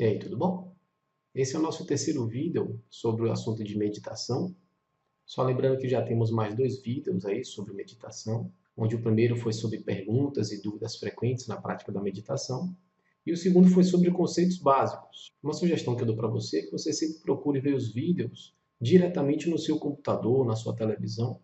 E aí, tudo bom? Esse é o nosso terceiro vídeo sobre o assunto de meditação. Só lembrando que já temos mais dois vídeos aí sobre meditação, onde o primeiro foi sobre perguntas e dúvidas frequentes na prática da meditação, e o segundo foi sobre conceitos básicos. Uma sugestão que eu dou para você é que você sempre procure ver os vídeos diretamente no seu computador, na sua televisão,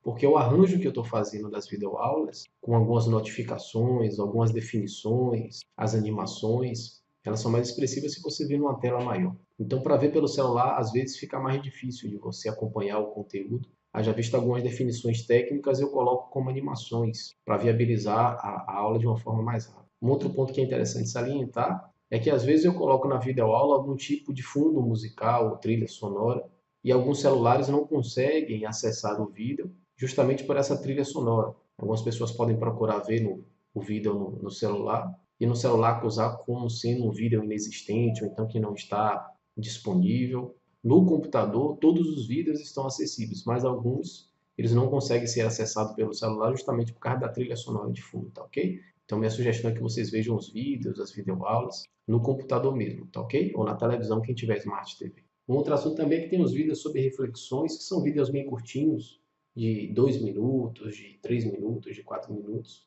porque o arranjo que eu estou fazendo das videoaulas, com algumas notificações, algumas definições, as animações, elas são mais expressivas se você ver numa tela maior. Então, para ver pelo celular, às vezes fica mais difícil de você acompanhar o conteúdo. Haja visto algumas definições técnicas, eu coloco como animações, para viabilizar a aula de uma forma mais rápida. Um outro ponto que é interessante salientar é que às vezes eu coloco na videoaula algum tipo de fundo musical ou trilha sonora, e alguns celulares não conseguem acessar o vídeo justamente por essa trilha sonora. Algumas pessoas podem procurar ver o vídeo no celular, e no celular acusar como sendo um vídeo inexistente, ou então que não está disponível. No computador, todos os vídeos estão acessíveis, mas alguns eles não conseguem ser acessados pelo celular justamente por causa da trilha sonora de fundo, tá ok? Então minha sugestão é que vocês vejam os vídeos, as videoaulas, no computador mesmo, tá ok? Ou na televisão, quem tiver Smart TV. Um outro assunto também é que tem os vídeos sobre reflexões, que são vídeos bem curtinhos, de 2 minutos, de 3 minutos, de 4 minutos,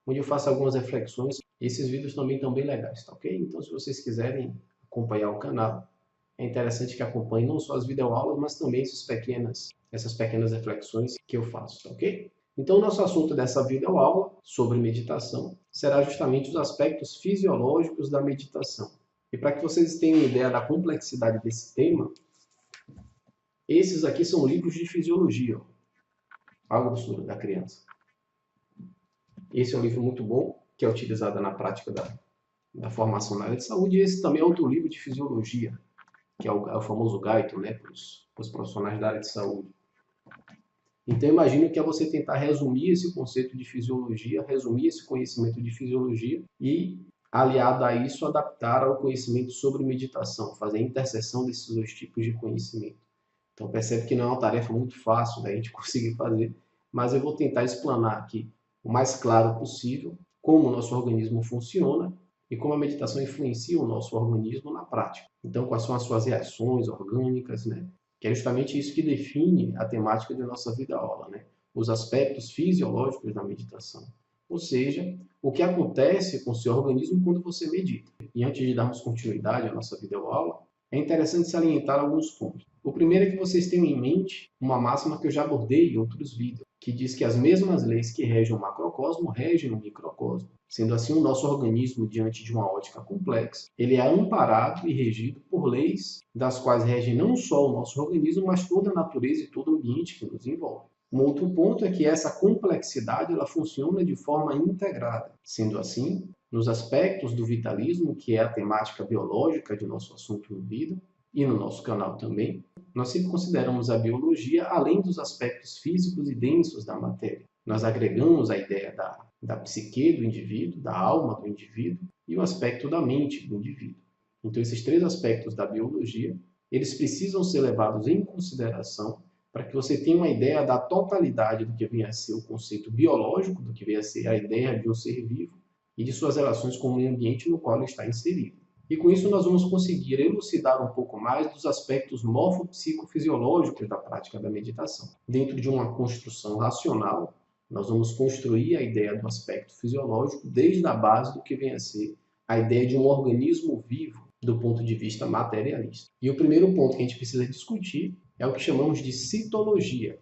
onde eu faço algumas reflexões. Esses vídeos também estão bem legais, tá ok? Então, se vocês quiserem acompanhar o canal, é interessante que acompanhem não só as videoaulas, mas também essas pequenas reflexões que eu faço, tá ok? Então, o nosso assunto dessa videoaula sobre meditação será justamente os aspectos fisiológicos da meditação. E para que vocês tenham ideia da complexidade desse tema, esses aqui são livros de fisiologia, algo absurdo da criança. Esse é um livro muito bom, que é utilizado na prática da formação na área de saúde. E esse também é outro livro de fisiologia, que é o famoso Guyton, né, para os profissionais da área de saúde. Então, imagino que é você tentar resumir esse conceito de fisiologia, resumir esse conhecimento de fisiologia e, aliado a isso, adaptar ao conhecimento sobre meditação, fazer a interseção desses dois tipos de conhecimento. Então, percebe que não é uma tarefa muito fácil da gente conseguir fazer, mas eu vou tentar explanar aqui o mais claro possível como o nosso organismo funciona e como a meditação influencia o nosso organismo na prática. Então, quais são as suas reações orgânicas, né? Que é justamente isso que define a temática da nossa vida-aula, né? Os aspectos fisiológicos da meditação. Ou seja, o que acontece com o seu organismo quando você medita. E antes de darmos continuidade à nossa videoaula, é interessante salientar alguns pontos. O primeiro é que vocês tenham em mente uma máxima que eu já abordei em outros vídeos, que diz que as mesmas leis que regem o macrocosmo regem o microcosmo. Sendo assim, o nosso organismo, diante de uma ótica complexa, ele é amparado e regido por leis das quais regem não só o nosso organismo, mas toda a natureza e todo o ambiente que nos envolve. Um outro ponto é que essa complexidade ela funciona de forma integrada. Sendo assim, nos aspectos do vitalismo, que é a temática biológica de nosso assunto no vídeo, e no nosso canal também, nós sempre consideramos a biologia além dos aspectos físicos e densos da matéria. Nós agregamos a ideia da psique do indivíduo, da alma do indivíduo e o aspecto da mente do indivíduo. Então, esses três aspectos da biologia, eles precisam ser levados em consideração para que você tenha uma ideia da totalidade do que vem a ser o conceito biológico, do que vem a ser a ideia de um ser vivo e de suas relações com o meio ambiente no qual ele está inserido. E com isso nós vamos conseguir elucidar um pouco mais dos aspectos morfopsicofisiológicos da prática da meditação. Dentro de uma construção racional, nós vamos construir a ideia do aspecto fisiológico desde a base do que vem a ser a ideia de um organismo vivo do ponto de vista materialista. E o primeiro ponto que a gente precisa discutir é o que chamamos de citologia.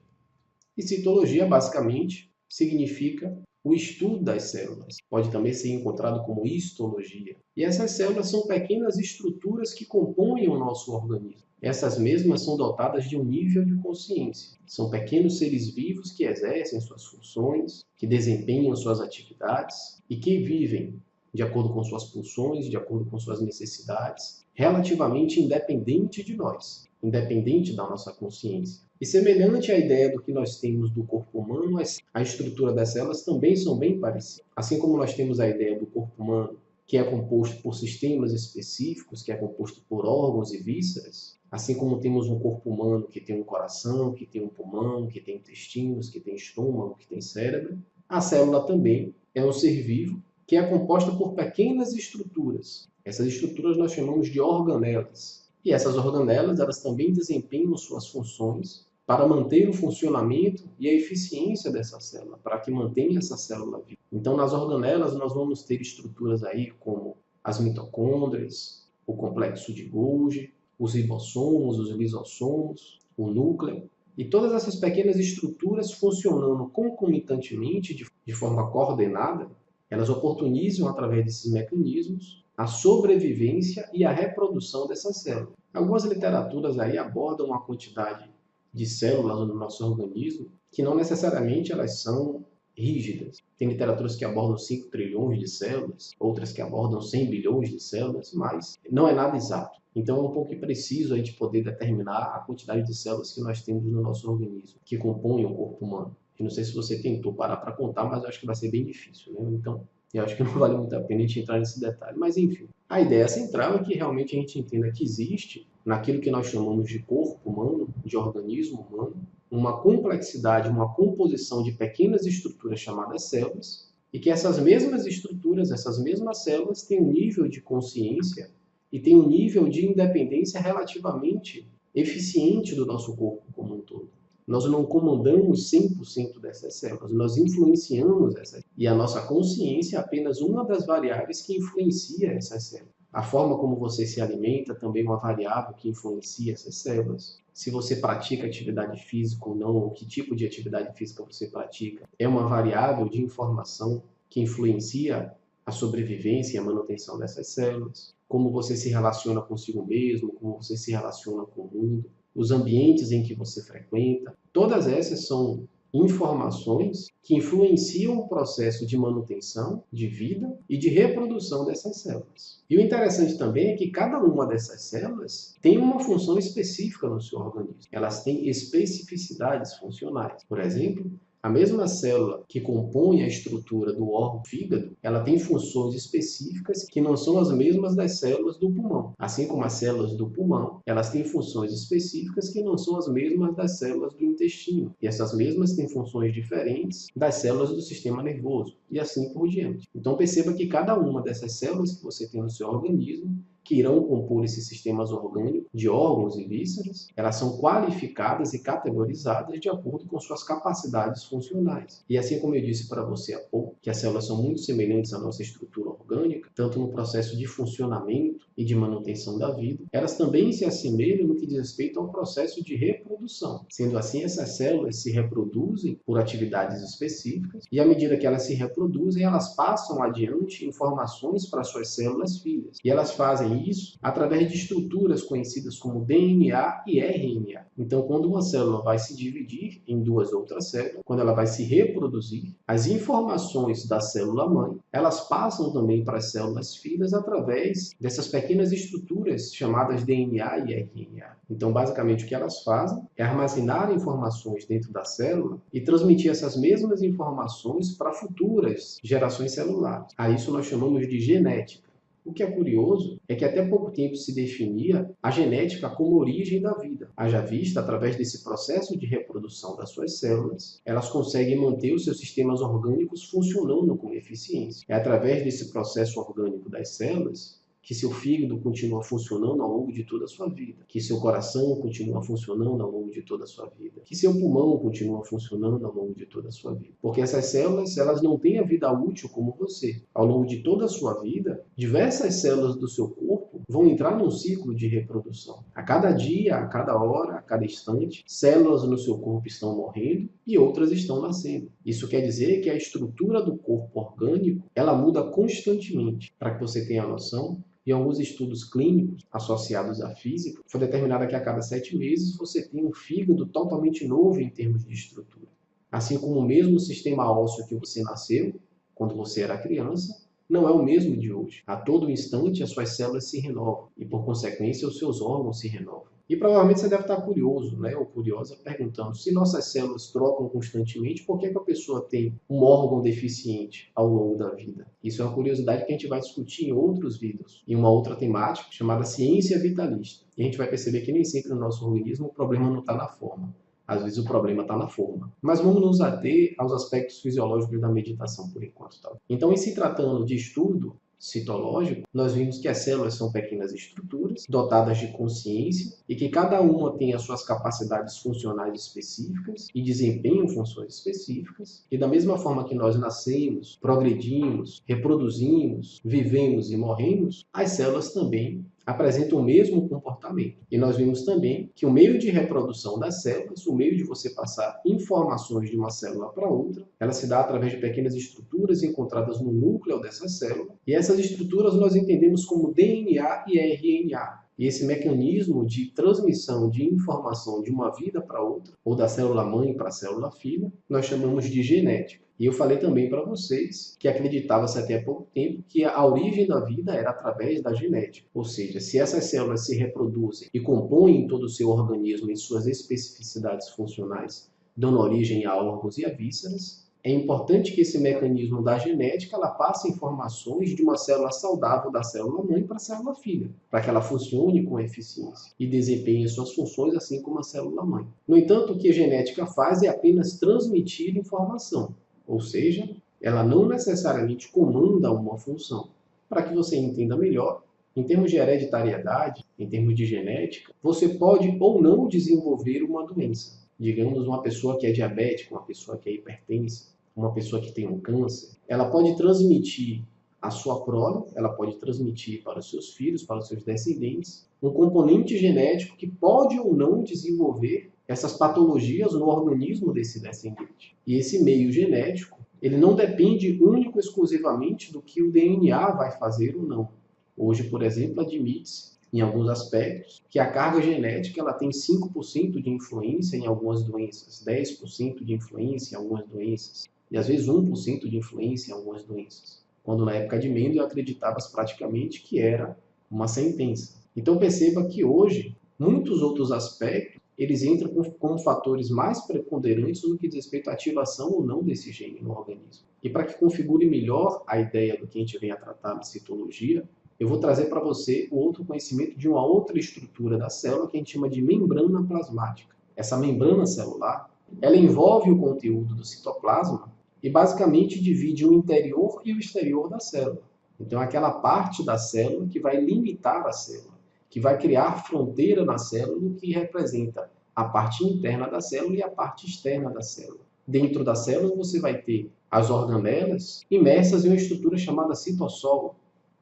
E citologia, basicamente, significa o estudo das células. Pode também ser encontrado como histologia. E essas células são pequenas estruturas que compõem o nosso organismo. Essas mesmas são dotadas de um nível de consciência. São pequenos seres vivos que exercem suas funções, que desempenham suas atividades e que vivem de acordo com suas pulsões, de acordo com suas necessidades, relativamente independente de nós, independente da nossa consciência. E semelhante à ideia do que nós temos do corpo humano, a estrutura das células também são bem parecidas. Assim como nós temos a ideia do corpo humano, que é composto por sistemas específicos, que é composto por órgãos e vísceras, assim como temos um corpo humano que tem um coração, que tem um pulmão, que tem intestinos, que tem estômago, que tem cérebro, a célula também é um ser vivo que é composta por pequenas estruturas estruturas. Essas estruturas nós chamamos de organelas. E essas organelas, elas também desempenham suas funções para manter o funcionamento e a eficiência dessa célula, para que mantenha essa célula viva. Então, nas organelas, nós vamos ter estruturas aí como as mitocôndrias, o complexo de Golgi, os ribossomos, os lisossomos, o núcleo, e todas essas pequenas estruturas funcionando concomitantemente, de forma coordenada, elas oportunizam, através desses mecanismos, a sobrevivência e a reprodução dessas células. Algumas literaturas aí abordam a quantidade de células no nosso organismo que não necessariamente elas são rígidas. Tem literaturas que abordam 5 trilhões de células, outras que abordam 100 bilhões de células, mas não é nada exato. Então é um pouco impreciso a gente poder determinar a quantidade de células que nós temos no nosso organismo, que compõem o corpo humano. Eu não sei se você tentou parar para contar, mas eu acho que vai ser bem difícil, né? Então, eu acho que não vale muito a pena a gente entrar nesse detalhe. Mas, enfim, a ideia central é que realmente a gente entenda que existe, naquilo que nós chamamos de corpo humano, de organismo humano, uma complexidade, uma composição de pequenas estruturas chamadas células, e que essas mesmas estruturas, essas mesmas células têm um nível de consciência e têm um nível de independência relativamente eficiente do nosso corpo como um todo. Nós não comandamos 100% dessas células, nós influenciamos essas. E a nossa consciência é apenas uma das variáveis que influencia essas células. A forma como você se alimenta também é uma variável que influencia essas células. Se você pratica atividade física ou não, ou que tipo de atividade física você pratica, é uma variável de informação que influencia a sobrevivência e a manutenção dessas células. Como você se relaciona consigo mesmo, como você se relaciona com o mundo, os ambientes em que você frequenta, todas essas são informações que influenciam o processo de manutenção, de vida e de reprodução dessas células. E o interessante também é que cada uma dessas células tem uma função específica no seu organismo. Elas têm especificidades funcionais. Por exemplo, a mesma célula que compõe a estrutura do órgão fígado, ela tem funções específicas que não são as mesmas das células do pulmão. Assim como as células do pulmão, elas têm funções específicas que não são as mesmas das células do intestino. E essas mesmas têm funções diferentes das células do sistema nervoso. E assim por diante. Então perceba que cada uma dessas células que você tem no seu organismo, que irão compor esses sistemas orgânicos de órgãos e vísceras, elas são qualificadas e categorizadas de acordo com suas capacidades funcionais. E assim como eu disse para você há pouco, que as células são muito semelhantes à nossa estrutura orgânica, tanto no processo de funcionamento e de manutenção da vida, elas também se assemelham no que diz respeito ao processo de reprodução. Sendo assim, essas células se reproduzem por atividades específicas e à medida que elas se reproduzem, elas passam adiante informações para suas células filhas. E elas fazem isso através de estruturas conhecidas como DNA e RNA. Então, quando uma célula vai se dividir em duas outras células, quando ela vai se reproduzir, as informações da célula-mãe, elas passam também para as células filhas através dessas pequenas estruturas chamadas DNA e RNA. Então, basicamente, o que elas fazem é armazenar informações dentro da célula e transmitir essas mesmas informações para futuras gerações celulares. A isso nós chamamos de genética. O que é curioso é que até pouco tempo se definia a genética como origem da vida. Haja vista, através desse processo de reprodução das suas células, elas conseguem manter os seus sistemas orgânicos funcionando com eficiência. É através desse processo orgânico das células que seu fígado continua funcionando ao longo de toda a sua vida, que seu coração continua funcionando ao longo de toda a sua vida, que seu pulmão continua funcionando ao longo de toda a sua vida. Porque essas células, elas não têm a vida útil como você. Ao longo de toda a sua vida, diversas células do seu corpo vão entrar num ciclo de reprodução. A cada dia, a cada hora, a cada instante, células no seu corpo estão morrendo e outras estão nascendo. Isso quer dizer que a estrutura do corpo orgânico, ela muda constantemente. Para que você tenha noção, em alguns estudos clínicos associados à física, foi determinado que a cada 7 meses você tem um fígado totalmente novo em termos de estrutura. Assim como o mesmo sistema ósseo que você nasceu, quando você era criança, não é o mesmo de hoje. A todo instante as suas células se renovam e, por consequência, os seus órgãos se renovam. E provavelmente você deve estar curioso, né, ou curiosa, perguntando se nossas células trocam constantemente, por que a pessoa tem um órgão deficiente ao longo da vida? Isso é uma curiosidade que a gente vai discutir em outros vídeos, em uma outra temática chamada ciência vitalista. E a gente vai perceber que nem sempre no nosso organismo o problema não está na forma. Às vezes o problema está na forma. Mas vamos nos ater aos aspectos fisiológicos da meditação por enquanto. Tá? Então, em se tratando de estudo citológico, nós vimos que as células são pequenas estruturas dotadas de consciência e que cada uma tem as suas capacidades funcionais específicas e desempenham funções específicas. E da mesma forma que nós nascemos, progredimos, reproduzimos, vivemos e morremos, as células também apresentam o mesmo comportamento. E nós vimos também que o meio de reprodução das células, o meio de você passar informações de uma célula para outra, ela se dá através de pequenas estruturas encontradas no núcleo dessa célula. E essas estruturas nós entendemos como DNA e RNA. E esse mecanismo de transmissão de informação de uma vida para outra, ou da célula mãe para a célula filha, nós chamamos de genética. E eu falei também para vocês que acreditava-se até há pouco tempo que a origem da vida era através da genética. Ou seja, se essas células se reproduzem e compõem todo o seu organismo em suas especificidades funcionais, dando origem a órgãos e a vísceras, é importante que esse mecanismo da genética ela passe informações de uma célula saudável da célula mãe para a célula filha, para que ela funcione com eficiência e desempenhe suas funções assim como a célula mãe. No entanto, o que a genética faz é apenas transmitir informação, ou seja, ela não necessariamente comanda uma função. Para que você entenda melhor, em termos de hereditariedade, em termos de genética, você pode ou não desenvolver uma doença. Digamos, uma pessoa que é diabética, uma pessoa que é hipertensa, uma pessoa que tem um câncer, ela pode transmitir a sua prole, ela pode transmitir para os seus filhos, para os seus descendentes, um componente genético que pode ou não desenvolver essas patologias no organismo desse descendente. E esse meio genético, ele não depende único e exclusivamente do que o DNA vai fazer ou não. Hoje, por exemplo, admite-se, em alguns aspectos, que a carga genética ela tem 5% de influência em algumas doenças, 10% de influência em algumas doenças, e às vezes 1% de influência em algumas doenças. Quando na época de Mendel acreditava-se praticamente que era uma sentença. Então perceba que hoje, muitos outros aspectos, eles entram como fatores mais preponderantes no que diz respeito à ativação ou não desse gene no organismo. E para que configure melhor a ideia do que a gente vem a tratar na citologia, eu vou trazer para você o outro conhecimento de uma outra estrutura da célula que a gente chama de membrana plasmática. Essa membrana celular, ela envolve o conteúdo do citoplasma e basicamente divide o interior e o exterior da célula. Então, aquela parte da célula que vai limitar a célula, que vai criar fronteira na célula, que representa a parte interna da célula e a parte externa da célula. Dentro da célula, você vai ter as organelas imersas em uma estrutura chamada citossol,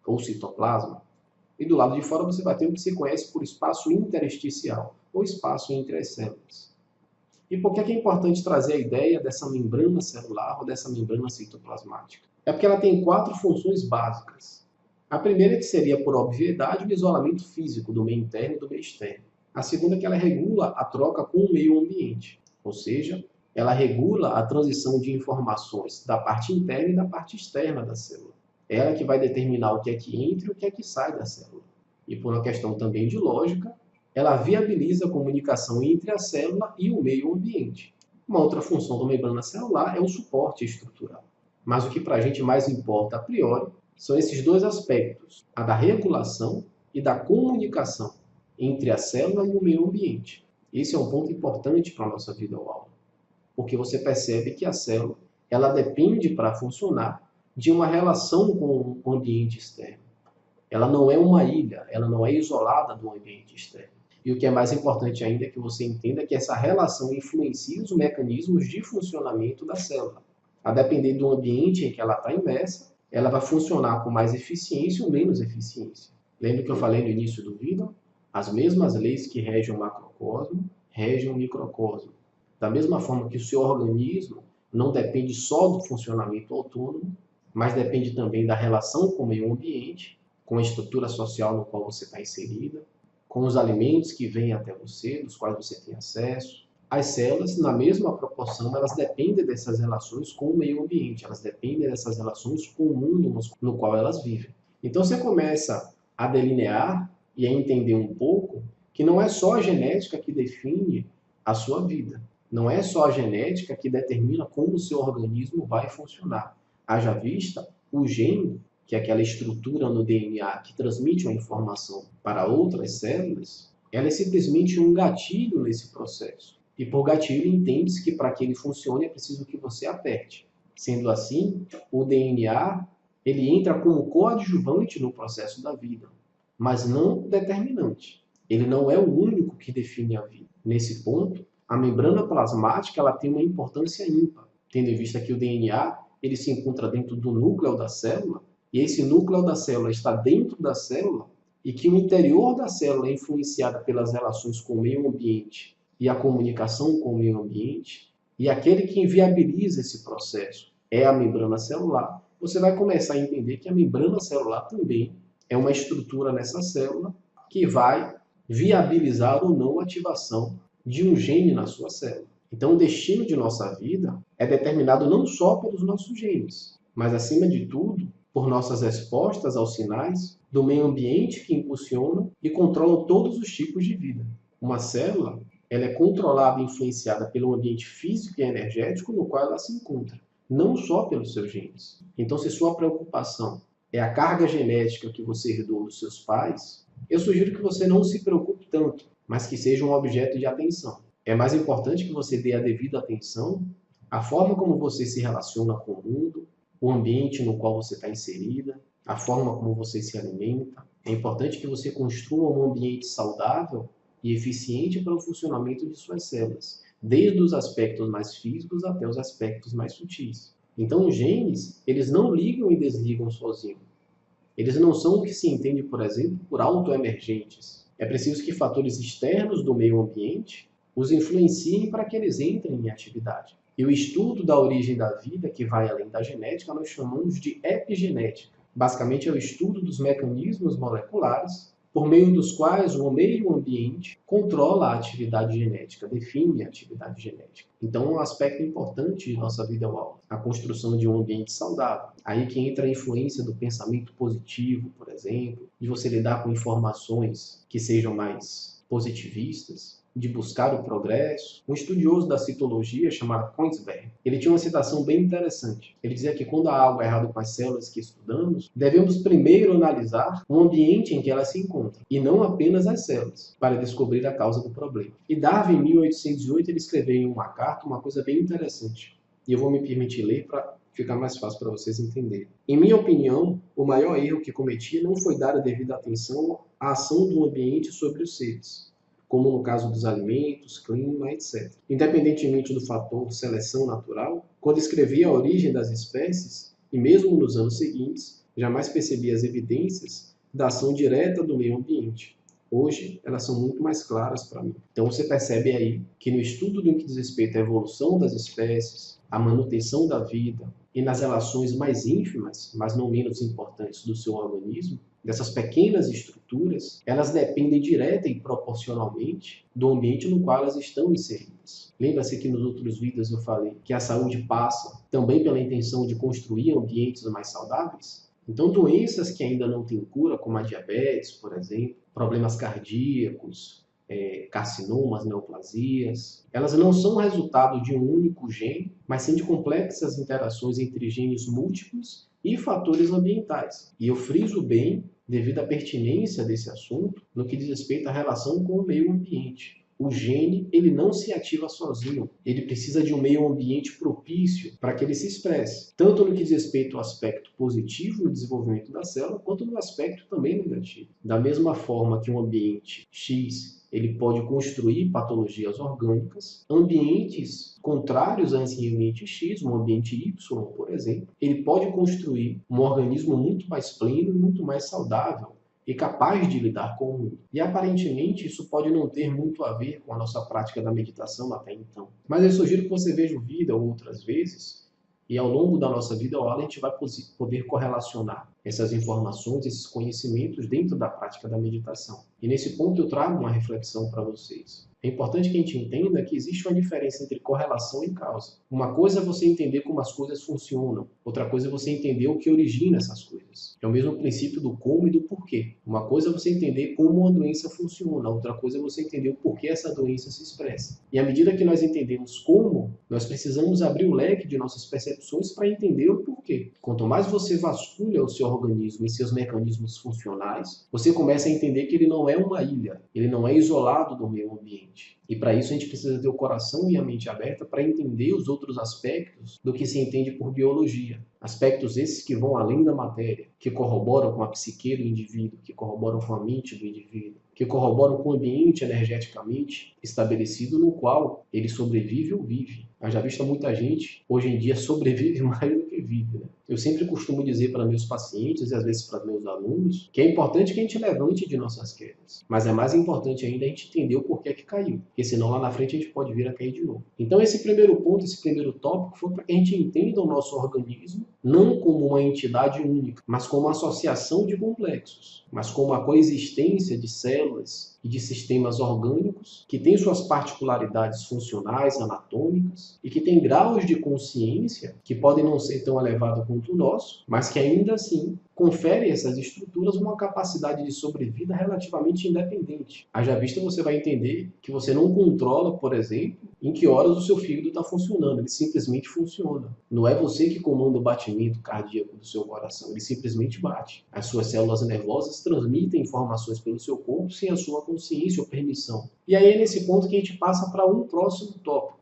ou citoplasma, e do lado de fora você vai ter o que se conhece por espaço intersticial, ou espaço entre as células. E por que é importante trazer a ideia dessa membrana celular ou dessa membrana citoplasmática? É porque ela tem 4 funções básicas. A primeira é que seria, por obviedade, o isolamento físico do meio interno e do meio externo. A segunda é que ela regula a troca com o meio ambiente, ou seja, ela regula a transição de informações da parte interna e da parte externa da célula. Ela que vai determinar o que é que entra e o que é que sai da célula. E por uma questão também de lógica, ela viabiliza a comunicação entre a célula e o meio ambiente. Uma outra função da membrana celular é o suporte estrutural. Mas o que para a gente mais importa a priori são esses dois aspectos, a da regulação e da comunicação entre a célula e o meio ambiente. Esse é um ponto importante para a nossa vida ao aula, porque você percebe que a célula ela depende para funcionar de uma relação com o ambiente externo. Ela não é uma ilha, ela não é isolada do ambiente externo. E o que é mais importante ainda é que você entenda que essa relação influencia os mecanismos de funcionamento da célula. A depender do ambiente em que ela está imersa, ela vai funcionar com mais eficiência ou menos eficiência. Lembra que eu falei no início do vídeo? As mesmas leis que regem o macrocosmo, regem o microcosmo. Da mesma forma que o seu organismo não depende só do funcionamento autônomo, mas depende também da relação com o meio ambiente, com a estrutura social no qual você está inserida, com os alimentos que vêm até você, dos quais você tem acesso. As células, na mesma proporção, elas dependem dessas relações com o meio ambiente, elas dependem dessas relações com o mundo no qual elas vivem. Então você começa a delinear e a entender um pouco que não é só a genética que define a sua vida, não é só a genética que determina como o seu organismo vai funcionar. Haja vista o gene, que é aquela estrutura no DNA que transmite uma informação para outras células, ela é simplesmente um gatilho nesse processo. E por gatilho entende-se que para que ele funcione é preciso que você aperte. Sendo assim, o DNA Ele entra como coadjuvante no processo da vida, mas não determinante. Ele não é o único que define a vida. Nesse ponto, a membrana plasmática ela tem uma importância ímpar, tendo em vista que o DNA ele se encontra dentro do núcleo da célula, e esse núcleo da célula está dentro da célula, e que o interior da célula é influenciado pelas relações com o meio ambiente e a comunicação com o meio ambiente, e aquele que inviabiliza esse processo é a membrana celular, você vai começar a entender que a membrana celular também é uma estrutura nessa célula que vai viabilizar ou não a ativação de um gene na sua célula. Então, o destino de nossa vida é determinado não só pelos nossos genes, mas, acima de tudo, por nossas respostas aos sinais do meio ambiente que impulsionam e controlam todos os tipos de vida. Uma célula ela é controlada e influenciada pelo ambiente físico e energético no qual ela se encontra, não só pelos seus genes. Então, se sua preocupação é a carga genética que você herdou dos seus pais, eu sugiro que você não se preocupe tanto, mas que seja um objeto de atenção. É mais importante que você dê a devida atenção à forma como você se relaciona com o mundo, o ambiente no qual você está inserida, a forma como você se alimenta. É importante que você construa um ambiente saudável e eficiente para o funcionamento de suas células, desde os aspectos mais físicos até os aspectos mais sutis. Então, os genes, eles não ligam e desligam sozinhos. Eles não são o que se entende, por exemplo, por autoemergentes. É preciso que fatores externos do meio ambiente os influenciem para que eles entrem em atividade. E o estudo da origem da vida, que vai além da genética, nós chamamos de epigenética. Basicamente, é o estudo dos mecanismos moleculares por meio dos quais o meio ambiente controla a atividade genética, define a atividade genética. Então, um aspecto importante de nossa vida é a construção de um ambiente saudável. Aí que entra a influência do pensamento positivo, por exemplo, de você lidar com informações que sejam mais positivistas, de buscar o progresso. Um estudioso da citologia chamado Kongsberg, ele tinha uma citação bem interessante. Ele dizia que quando há algo errado com as células que estudamos, devemos primeiro analisar o ambiente em que elas se encontram, e não apenas as células, para descobrir a causa do problema. E Darwin, em 1808, ele escreveu em uma carta uma coisa bem interessante. E eu vou me permitir ler para ficar mais fácil para vocês entenderem. Em minha opinião, o maior erro que cometi não foi dar a devida atenção à ação do ambiente sobre os seres, como no caso dos alimentos, clima, etc. Independentemente do fator seleção natural, quando escrevi a origem das espécies, e mesmo nos anos seguintes, jamais percebi as evidências da ação direta do meio ambiente. Hoje, elas são muito mais claras para mim. Então, você percebe aí que no estudo do que diz respeito à evolução das espécies, à manutenção da vida e nas relações mais ínfimas, mas não menos importantes do seu organismo, dessas pequenas estruturas, elas dependem direta e proporcionalmente do ambiente no qual elas estão inseridas. Lembra-se que nos outros vídeos eu falei que a saúde passa também pela intenção de construir ambientes mais saudáveis? Então, doenças que ainda não têm cura, como a diabetes, por exemplo, problemas cardíacos, carcinomas, neoplasias, elas não são resultado de um único gene, mas sim de complexas interações entre genes múltiplos e fatores ambientais. E eu friso bem, devido à pertinência desse assunto, no que diz respeito à relação com o meio ambiente. O gene, ele não se ativa sozinho, ele precisa de um meio ambiente propício para que ele se expresse, tanto no que diz respeito ao aspecto positivo no desenvolvimento da célula, quanto no aspecto também negativo. Da mesma forma que um ambiente X ele pode construir patologias orgânicas, ambientes contrários a esse ambiente X, um ambiente Y, por exemplo, ele pode construir um organismo muito mais pleno e muito mais saudável e capaz de lidar com o mundo. E aparentemente isso pode não ter muito a ver com a nossa prática da meditação até então. Mas eu sugiro que você veja o vídeo outras vezes e ao longo da nossa vida a gente vai poder correlacionar essas informações, esses conhecimentos dentro da prática da meditação. E nesse ponto eu trago uma reflexão para vocês. É importante que a gente entenda que existe uma diferença entre correlação e causa. Uma coisa é você entender como as coisas funcionam, outra coisa é você entender o que origina essas coisas. É o mesmo princípio do como e do porquê. Uma coisa é você entender como uma doença funciona, outra coisa é você entender o porquê essa doença se expressa. E à medida que nós entendemos como, nós precisamos abrir o leque de nossas percepções para entender o porquê. Quanto mais você vasculha o seu organismo e seus mecanismos funcionais, você começa a entender que ele não é uma ilha, ele não é isolado do meio ambiente. mente. E para isso a gente precisa ter o coração e a mente aberta para entender os outros aspectos do que se entende por biologia. Aspectos esses que vão além da matéria, que corroboram com a psique do indivíduo, que corroboram com a mente do indivíduo, que corroboram com o ambiente energeticamente estabelecido no qual ele sobrevive ou vive. Haja vista muita gente, hoje em dia, sobrevive mais do que vive, né? Eu sempre costumo dizer para meus pacientes e às vezes para meus alunos que é importante que a gente levante de nossas quedas, mas é mais importante ainda a gente entender o porquê que caiu, porque senão lá na frente a gente pode vir a cair de novo. Então esse primeiro ponto, esse primeiro tópico foi para que a gente entenda o nosso organismo não como uma entidade única, mas como uma associação de complexos, mas como a coexistência de células e de sistemas orgânicos que têm suas particularidades funcionais, anatômicas e que têm graus de consciência que podem não ser tão elevados quanto o nosso, mas que ainda assim confere a essas estruturas uma capacidade de sobrevida relativamente independente. Haja vista, você vai entender que você não controla, por exemplo, em que horas o seu fígado está funcionando, ele simplesmente funciona. Não é você que comanda o batimento cardíaco do seu coração, ele simplesmente bate. As suas células nervosas transmitem informações pelo seu corpo sem a sua consciência ou permissão. E aí é nesse ponto que a gente passa para um próximo tópico,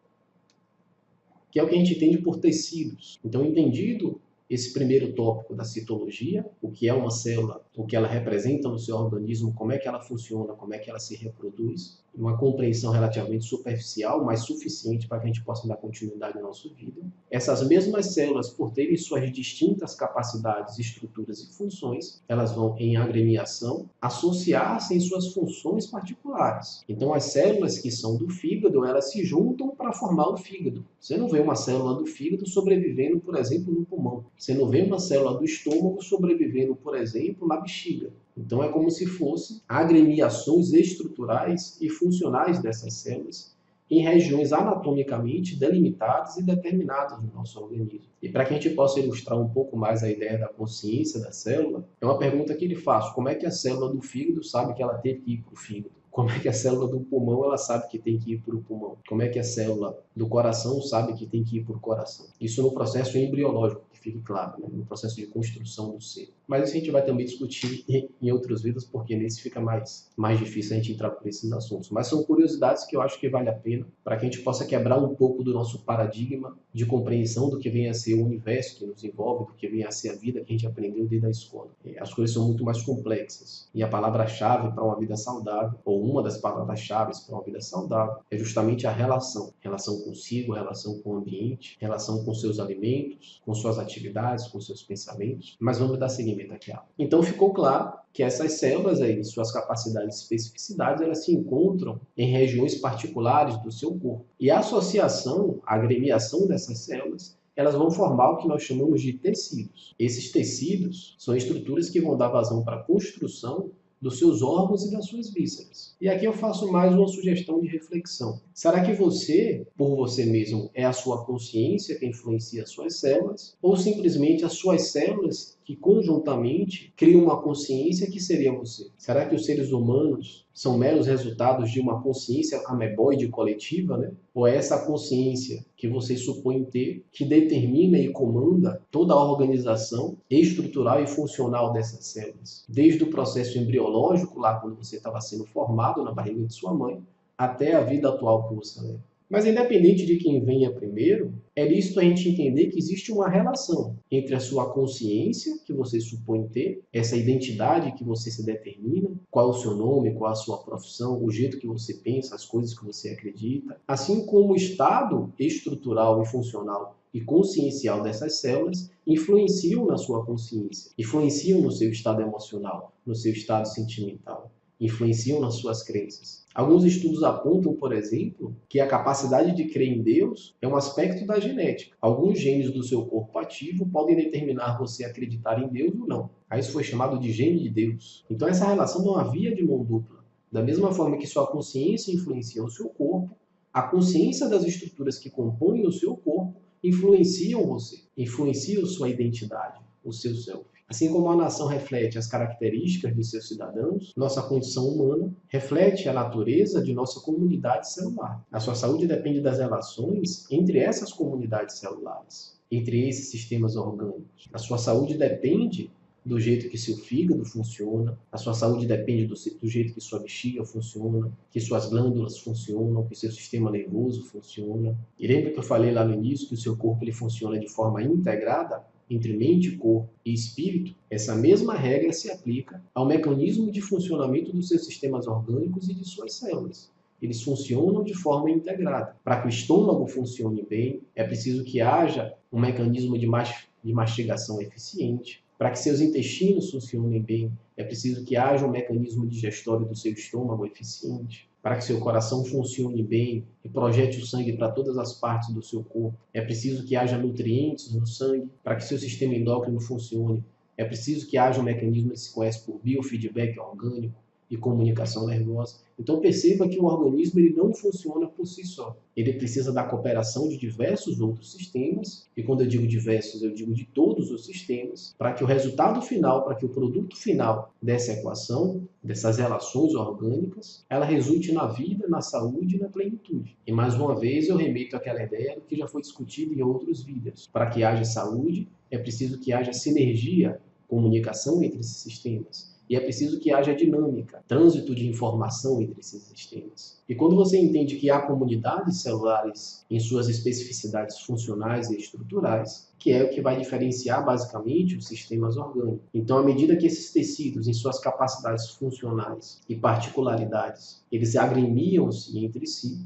que é o que a gente entende por tecidos. Então, entendido esse primeiro tópico da citologia, o que é uma célula, o que ela representa no seu organismo, como é que ela funciona, como é que ela se reproduz, uma compreensão relativamente superficial, mas suficiente para que a gente possa dar continuidade à nossa vida. Essas mesmas células, por terem suas distintas capacidades, estruturas e funções, elas vão, em agremiação, associar-se em suas funções particulares. Então, as células que são do fígado, elas se juntam para formar o fígado. Você não vê uma célula do fígado sobrevivendo, por exemplo, no pulmão. Você não vê uma célula do estômago sobrevivendo, por exemplo, na bexiga. Então é como se fossem agremiações estruturais e funcionais dessas células em regiões anatomicamente delimitadas e determinadas no nosso organismo. E para que a gente possa ilustrar um pouco mais a ideia da consciência da célula, é uma pergunta que ele faz: como é que a célula do fígado sabe que ela tem que ir para o fígado? Como é que a célula do pulmão ela sabe que tem que ir para o pulmão? Como é que a célula do coração sabe que tem que ir para o coração? Isso no processo embriológico, que fique claro, né? No processo de construção do ser. Mas isso a gente vai também discutir em outros vídeos, porque nesse fica mais difícil a gente entrar por esses assuntos. Mas são curiosidades que eu acho que vale a pena para que a gente possa quebrar um pouco do nosso paradigma de compreensão do que vem a ser o universo que nos envolve, do que vem a ser a vida que a gente aprendeu desde a escola. As coisas são muito mais complexas. E a palavra-chave para uma vida saudável, ou uma das palavras-chave para uma vida saudável, é justamente a relação. Relação consigo, relação com o ambiente, relação com seus alimentos, com suas atividades, com seus pensamentos. Mas vamos dar seguimento aqui. Então ficou claro que essas células aí, suas capacidades e especificidades, elas se encontram em regiões particulares do seu corpo. E a associação, a agremiação dessas células, elas vão formar o que nós chamamos de tecidos. Esses tecidos são estruturas que vão dar vazão para a construção dos seus órgãos e das suas vísceras. E aqui eu faço mais uma sugestão de reflexão. Será que você, por você mesmo, é a sua consciência que influencia as suas células? Ou simplesmente as suas células que conjuntamente criam uma consciência que seria você? Será que os seres humanos são meros resultados de uma consciência ameboide coletiva, né? Ou é essa consciência que vocês supõem ter que determina e comanda toda a organização estrutural e funcional dessas células? Desde o processo embriológico, lá quando você estava sendo formado na barriga de sua mãe, até a vida atual que você leva. Mas independente de quem venha primeiro, é lícito a gente entender que existe uma relação entre a sua consciência, que você supõe ter, essa identidade que você se determina, qual é o seu nome, qual é a sua profissão, o jeito que você pensa, as coisas que você acredita, assim como o estado estrutural e funcional e consciencial dessas células influenciam na sua consciência, influenciam no seu estado emocional, no seu estado sentimental, influenciam nas suas crenças. Alguns estudos apontam, por exemplo, que a capacidade de crer em Deus é um aspecto da genética. Alguns genes do seu corpo ativo podem determinar você acreditar em Deus ou não. Aí isso foi chamado de gene de Deus. Então essa relação é uma via de mão dupla. Da mesma forma que sua consciência influencia o seu corpo, a consciência das estruturas que compõem o seu corpo influenciam você, influenciam sua identidade, o seu self. Assim como a nação reflete as características de seus cidadãos, nossa condição humana reflete a natureza de nossa comunidade celular. A sua saúde depende das relações entre essas comunidades celulares, entre esses sistemas orgânicos. A sua saúde depende do jeito que seu fígado funciona, a sua saúde depende do jeito que sua bexiga funciona, que suas glândulas funcionam, que seu sistema nervoso funciona. E lembra que eu falei lá no início que o seu corpo ele funciona de forma integrada? Entre mente, corpo e espírito, essa mesma regra se aplica ao mecanismo de funcionamento dos seus sistemas orgânicos e de suas células. Eles funcionam de forma integrada. Para que o estômago funcione bem, é preciso que haja um mecanismo de mastigação eficiente. Para que seus intestinos funcionem bem, é preciso que haja um mecanismo digestório do seu estômago eficiente. Para que seu coração funcione bem e projete o sangue para todas as partes do seu corpo, é preciso que haja nutrientes no sangue. Para que seu sistema endócrino funcione, é preciso que haja um mecanismo que se conhece por biofeedback orgânico e comunicação nervosa. Então perceba que o organismo ele não funciona por si só. Ele precisa da cooperação de diversos outros sistemas, e quando eu digo diversos, eu digo de todos os sistemas, para que o resultado final, para que o produto final dessa equação, dessas relações orgânicas, ela resulte na vida, na saúde e na plenitude. E mais uma vez eu remeto àquela ideia que já foi discutida em outros vídeos. Para que haja saúde, é preciso que haja sinergia, comunicação entre esses sistemas. E é preciso que haja dinâmica, trânsito de informação entre esses sistemas. E quando você entende que há comunidades celulares em suas especificidades funcionais e estruturais, que é o que vai diferenciar basicamente os sistemas orgânicos. Então, à medida que esses tecidos, em suas capacidades funcionais e particularidades, eles agremiam-se entre si,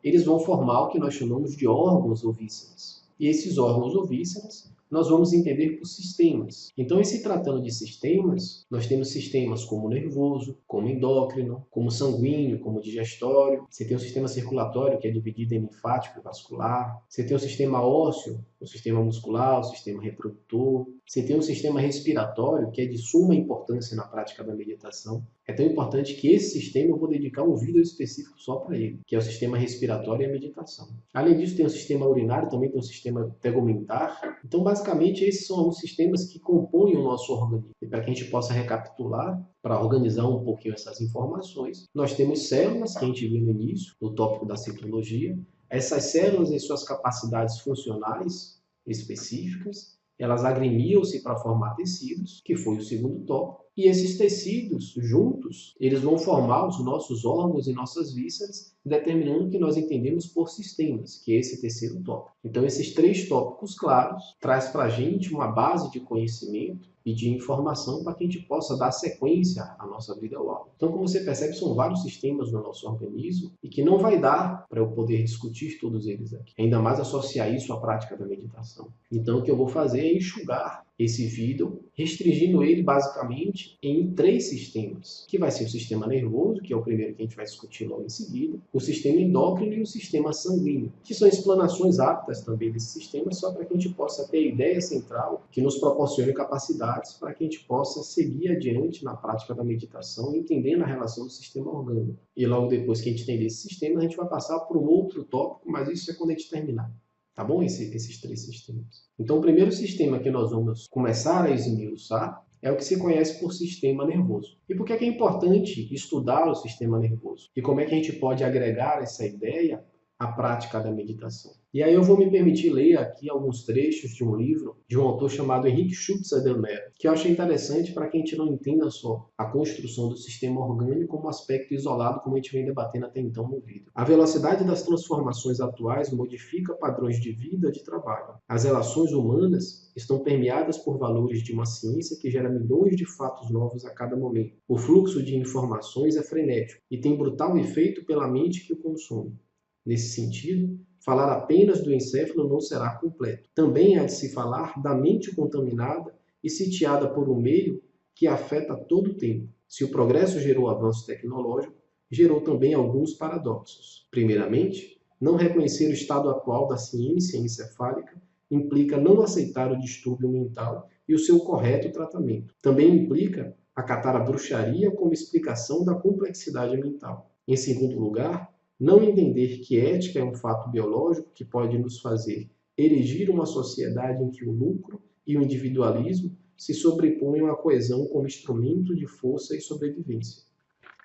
eles vão formar o que nós chamamos de órgãos ou vísceras. E esses órgãos ou vísceras nós vamos entender por sistemas. Então, em se tratando de sistemas, nós temos sistemas como nervoso, como endócrino, como sanguíneo, como digestório. Você tem o sistema circulatório, que é dividido em linfático e vascular. Você tem o sistema ósseo, o sistema muscular, o sistema reprodutor. Você tem o sistema respiratório, que é de suma importância na prática da meditação. É tão importante que esse sistema eu vou dedicar um vídeo específico só para ele, que é o sistema respiratório e a meditação. Além disso, tem o sistema urinário, também tem o sistema tegumentar. Então, basicamente, esses são os sistemas que compõem o nosso organismo. E para que a gente possa recapitular, para organizar um pouquinho essas informações, nós temos células, que a gente viu no início, no tópico da citologia. Essas células, em suas capacidades funcionais específicas, elas agremiam-se para formar tecidos, que foi o segundo tópico. E esses tecidos, juntos, eles vão formar os nossos órgãos e nossas vísceras, determinando o que nós entendemos por sistemas, que é esse terceiro tópico. Então, esses três tópicos claros traz para a gente uma base de conhecimento e de informação para que a gente possa dar sequência à nossa vida ao aula. Então, como você percebe, são vários sistemas no nosso organismo e que não vai dar para eu poder discutir todos eles aqui. Ainda mais associar isso à prática da meditação. Então, o que eu vou fazer é enxugar esse vídeo, restringindo ele basicamente em três sistemas, que vai ser o sistema nervoso, que é o primeiro que a gente vai discutir logo em seguida, o sistema endócrino e o sistema sanguíneo, que são explanações aptas também desse sistema, só para que a gente possa ter a ideia central que nos proporcione capacidades para que a gente possa seguir adiante na prática da meditação, entendendo a relação do sistema orgânico. E logo depois que a gente entender esse sistema, a gente vai passar por um outro tópico, mas isso é quando a gente terminar. Tá bom? Esses três sistemas. Então, o primeiro sistema que nós vamos começar a esmiuçar é o que se conhece por sistema nervoso. E por que é importante estudar o sistema nervoso? E como é que a gente pode agregar essa ideia à prática da meditação? E aí eu vou me permitir ler aqui alguns trechos de um livro de um autor chamado Henrique Schütze-Delmer, que eu achei interessante para que a gente não entenda só a construção do sistema orgânico como um aspecto isolado, como a gente vem debatendo até então no vídeo. A velocidade das transformações atuais modifica padrões de vida e de trabalho. As relações humanas estão permeadas por valores de uma ciência que gera milhões de fatos novos a cada momento. O fluxo de informações é frenético e tem brutal efeito pela mente que o consome. Nesse sentido, falar apenas do encéfalo não será completo. Também há de se falar da mente contaminada e sitiada por um meio que afeta todo o tempo. Se o progresso gerou avanço tecnológico, gerou também alguns paradoxos. Primeiramente, não reconhecer o estado atual da ciência encefálica implica não aceitar o distúrbio mental e o seu correto tratamento. Também implica acatar a bruxaria como explicação da complexidade mental. Em segundo lugar, não entender que ética é um fato biológico que pode nos fazer erigir uma sociedade em que o lucro e o individualismo se sobrepõem à coesão como instrumento de força e sobrevivência.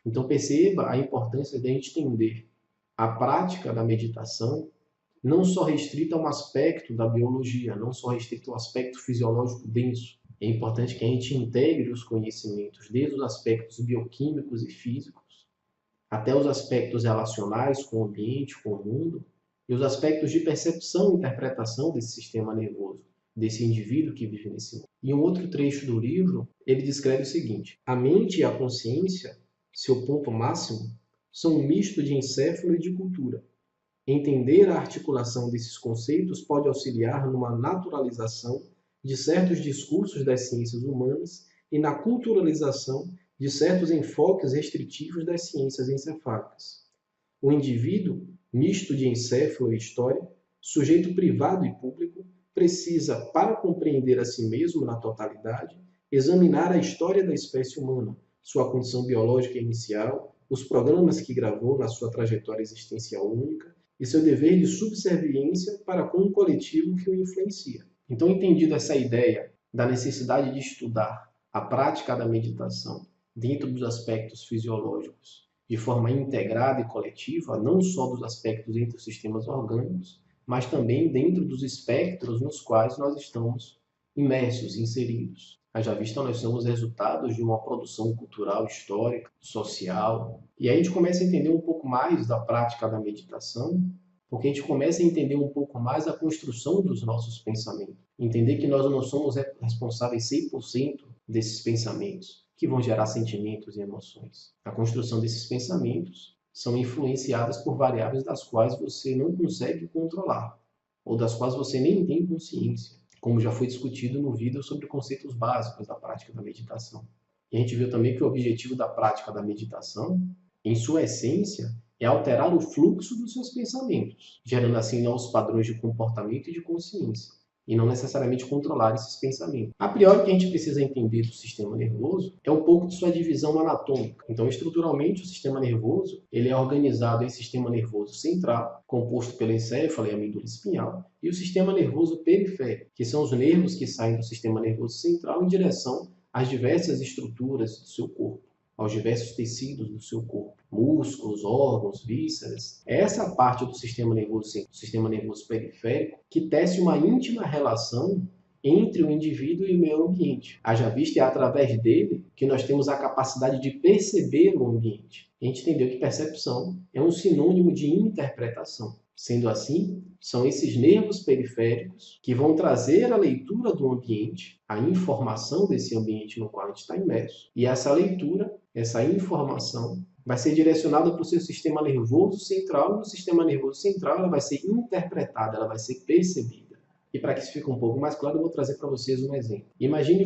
Então perceba a importância de a gente entender a prática da meditação não só restrita a um aspecto da biologia, não só restrita a um aspecto fisiológico denso, É importante que a gente integre os conhecimentos, desde os aspectos bioquímicos e físicos, até os aspectos relacionais com o ambiente, com o mundo, e os aspectos de percepção e interpretação desse sistema nervoso, desse indivíduo que vive nesse mundo. E um outro trecho do livro, ele descreve o seguinte: a mente e a consciência, seu ponto máximo, são um misto de encéfalo e de cultura. Entender a articulação desses conceitos pode auxiliar numa naturalização de certos discursos das ciências humanas e na culturalização de certos enfoques restritivos das ciências encefálicas. O indivíduo, misto de encéfalo e história, sujeito privado e público, precisa, para compreender a si mesmo na totalidade, examinar a história da espécie humana, sua condição biológica inicial, os programas que gravou na sua trajetória existencial única e seu dever de subserviência para com o coletivo que o influencia. Então, entendida essa ideia da necessidade de estudar a prática da meditação dentro dos aspectos fisiológicos de forma integrada e coletiva, não só dos aspectos entre os sistemas orgânicos, mas também dentro dos espectros nos quais nós estamos imersos, inseridos. Haja vista, nós somos resultados de uma produção cultural, histórica, social. E aí a gente começa a entender um pouco mais da prática da meditação, porque a gente começa a entender um pouco mais a construção dos nossos pensamentos. Entender que nós não somos responsáveis 100% desses pensamentos, que vão gerar sentimentos e emoções. A construção desses pensamentos são influenciadas por variáveis das quais você não consegue controlar, ou das quais você nem tem consciência, como já foi discutido no vídeo sobre conceitos básicos da prática da meditação. E a gente viu também que o objetivo da prática da meditação, em sua essência, é alterar o fluxo dos seus pensamentos, gerando assim novos padrões de comportamento e de consciência, e não necessariamente controlar esses pensamentos. A priori, o que a gente precisa entender do sistema nervoso é um pouco de sua divisão anatômica. Então, estruturalmente, o sistema nervoso ele é organizado em sistema nervoso central, composto pelo encéfalo e a medula espinhal, e o sistema nervoso periférico, que são os nervos que saem do sistema nervoso central em direção às diversas estruturas do seu corpo, aos diversos tecidos do seu corpo, músculos, órgãos, vísceras. Essa parte do sistema nervoso periférico, que tece uma íntima relação entre o indivíduo e o meio ambiente. Haja vista, é através dele que nós temos a capacidade de perceber o ambiente. A gente entendeu que percepção é um sinônimo de interpretação. Sendo assim, são esses nervos periféricos que vão trazer a leitura do ambiente, a informação desse ambiente no qual a gente está imerso. E essa leitura, essa informação, vai ser direcionada para o seu sistema nervoso central, e no sistema nervoso central ela vai ser interpretada, ela vai ser percebida. E para que isso fique um pouco mais claro, eu vou trazer para vocês um exemplo. Imagine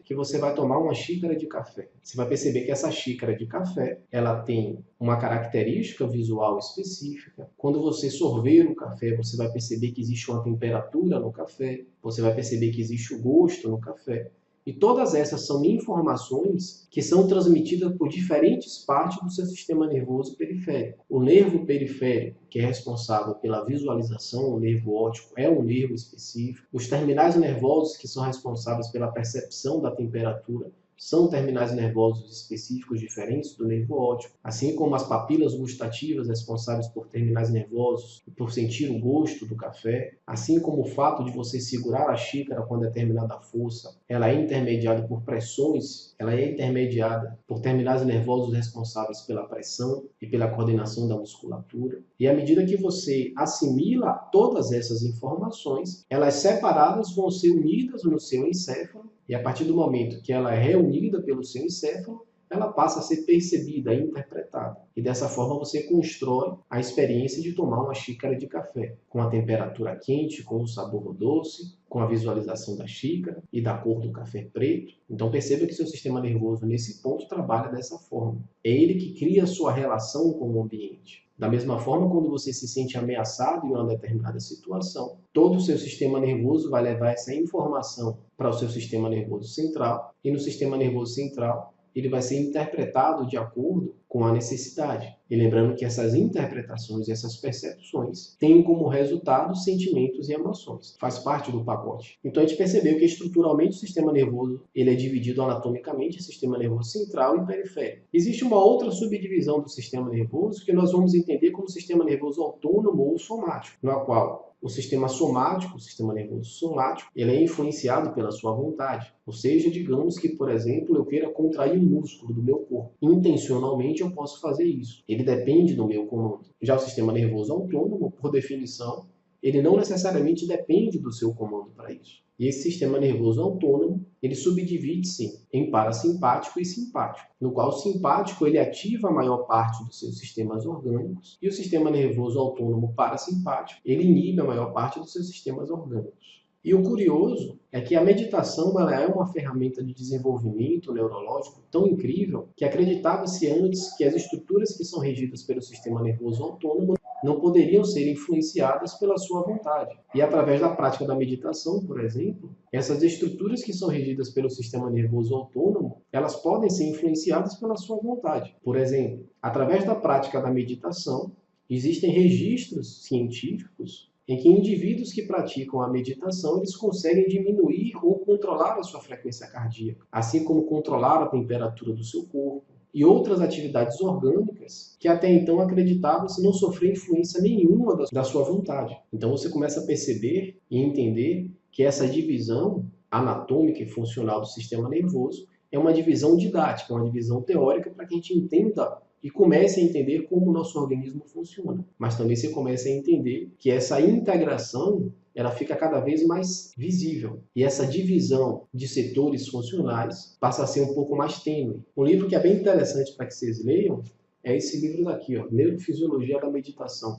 que você vai tomar uma xícara de café. Você vai perceber que essa xícara de café, ela tem uma característica visual específica. Quando você sorver o café, você vai perceber que existe uma temperatura no café, você vai perceber que existe o gosto no café. E todas essas são informações que são transmitidas por diferentes partes do seu sistema nervoso periférico. O nervo periférico, que é responsável pela visualização, o nervo óptico é um nervo específico. Os terminais nervosos, que são responsáveis pela percepção da temperatura, são terminais nervosos específicos diferentes do nervo óptico, assim como as papilas gustativas responsáveis por terminais nervosos e por sentir o gosto do café, assim como o fato de você segurar a xícara com determinada força, ela é intermediada por pressões, ela é intermediada por terminais nervosos responsáveis pela pressão e pela coordenação da musculatura. E à medida que você assimila todas essas informações, elas separadas vão ser unidas no seu encéfalo. E a partir do momento que ela é reunida pelo seu encéfalo, ela passa a ser percebida, interpretada. E dessa forma você constrói a experiência de tomar uma xícara de café, com a temperatura quente, com o sabor doce, com a visualização da xícara e da cor do café preto. Então perceba que seu sistema nervoso nesse ponto trabalha dessa forma. É ele que cria a sua relação com o ambiente. Da mesma forma, quando você se sente ameaçado em uma determinada situação, todo o seu sistema nervoso vai levar essa informação para o seu sistema nervoso central, e no sistema nervoso central ele vai ser interpretado de acordo com a necessidade. E lembrando que essas interpretações e essas percepções têm como resultado sentimentos e emoções. Faz parte do pacote. Então a gente percebeu que estruturalmente o sistema nervoso ele é dividido anatomicamente em sistema nervoso central e periférico. Existe uma outra subdivisão do sistema nervoso que nós vamos entender como sistema nervoso autônomo ou somático, no qual o sistema somático, o sistema nervoso somático, ele é influenciado pela sua vontade. Ou seja, digamos que, por exemplo, eu queira contrair um músculo do meu corpo. Intencionalmente eu posso fazer isso. Ele depende do meu comando. Já o sistema nervoso autônomo, por definição, ele não necessariamente depende do seu comando para isso. E esse sistema nervoso autônomo, ele subdivide-se em parasimpático e simpático, no qual o simpático ele ativa a maior parte dos seus sistemas orgânicos e o sistema nervoso autônomo parasimpático, ele inibe a maior parte dos seus sistemas orgânicos. E o curioso é que a meditação ela é uma ferramenta de desenvolvimento neurológico tão incrível que acreditava-se antes que as estruturas que são regidas pelo sistema nervoso autônomo não poderiam ser influenciadas pela sua vontade. E através da prática da meditação, por exemplo, essas estruturas que são regidas pelo sistema nervoso autônomo, elas podem ser influenciadas pela sua vontade. Por exemplo, através da prática da meditação, existem registros científicos em que indivíduos que praticam a meditação, eles conseguem diminuir ou controlar a sua frequência cardíaca, assim como controlar a temperatura do seu corpo, e outras atividades orgânicas que até então acreditavam-se não sofrer influência nenhuma da sua vontade. Então você começa a perceber e entender que essa divisão anatômica e funcional do sistema nervoso é uma divisão didática, uma divisão teórica para que a gente entenda e comece a entender como o nosso organismo funciona. Mas também você começa a entender que essa integração ela fica cada vez mais visível. E essa divisão de setores funcionais passa a ser um pouco mais tênue. Um livro que é bem interessante para que vocês leiam é esse livro daqui, Neurofisiologia da Meditação.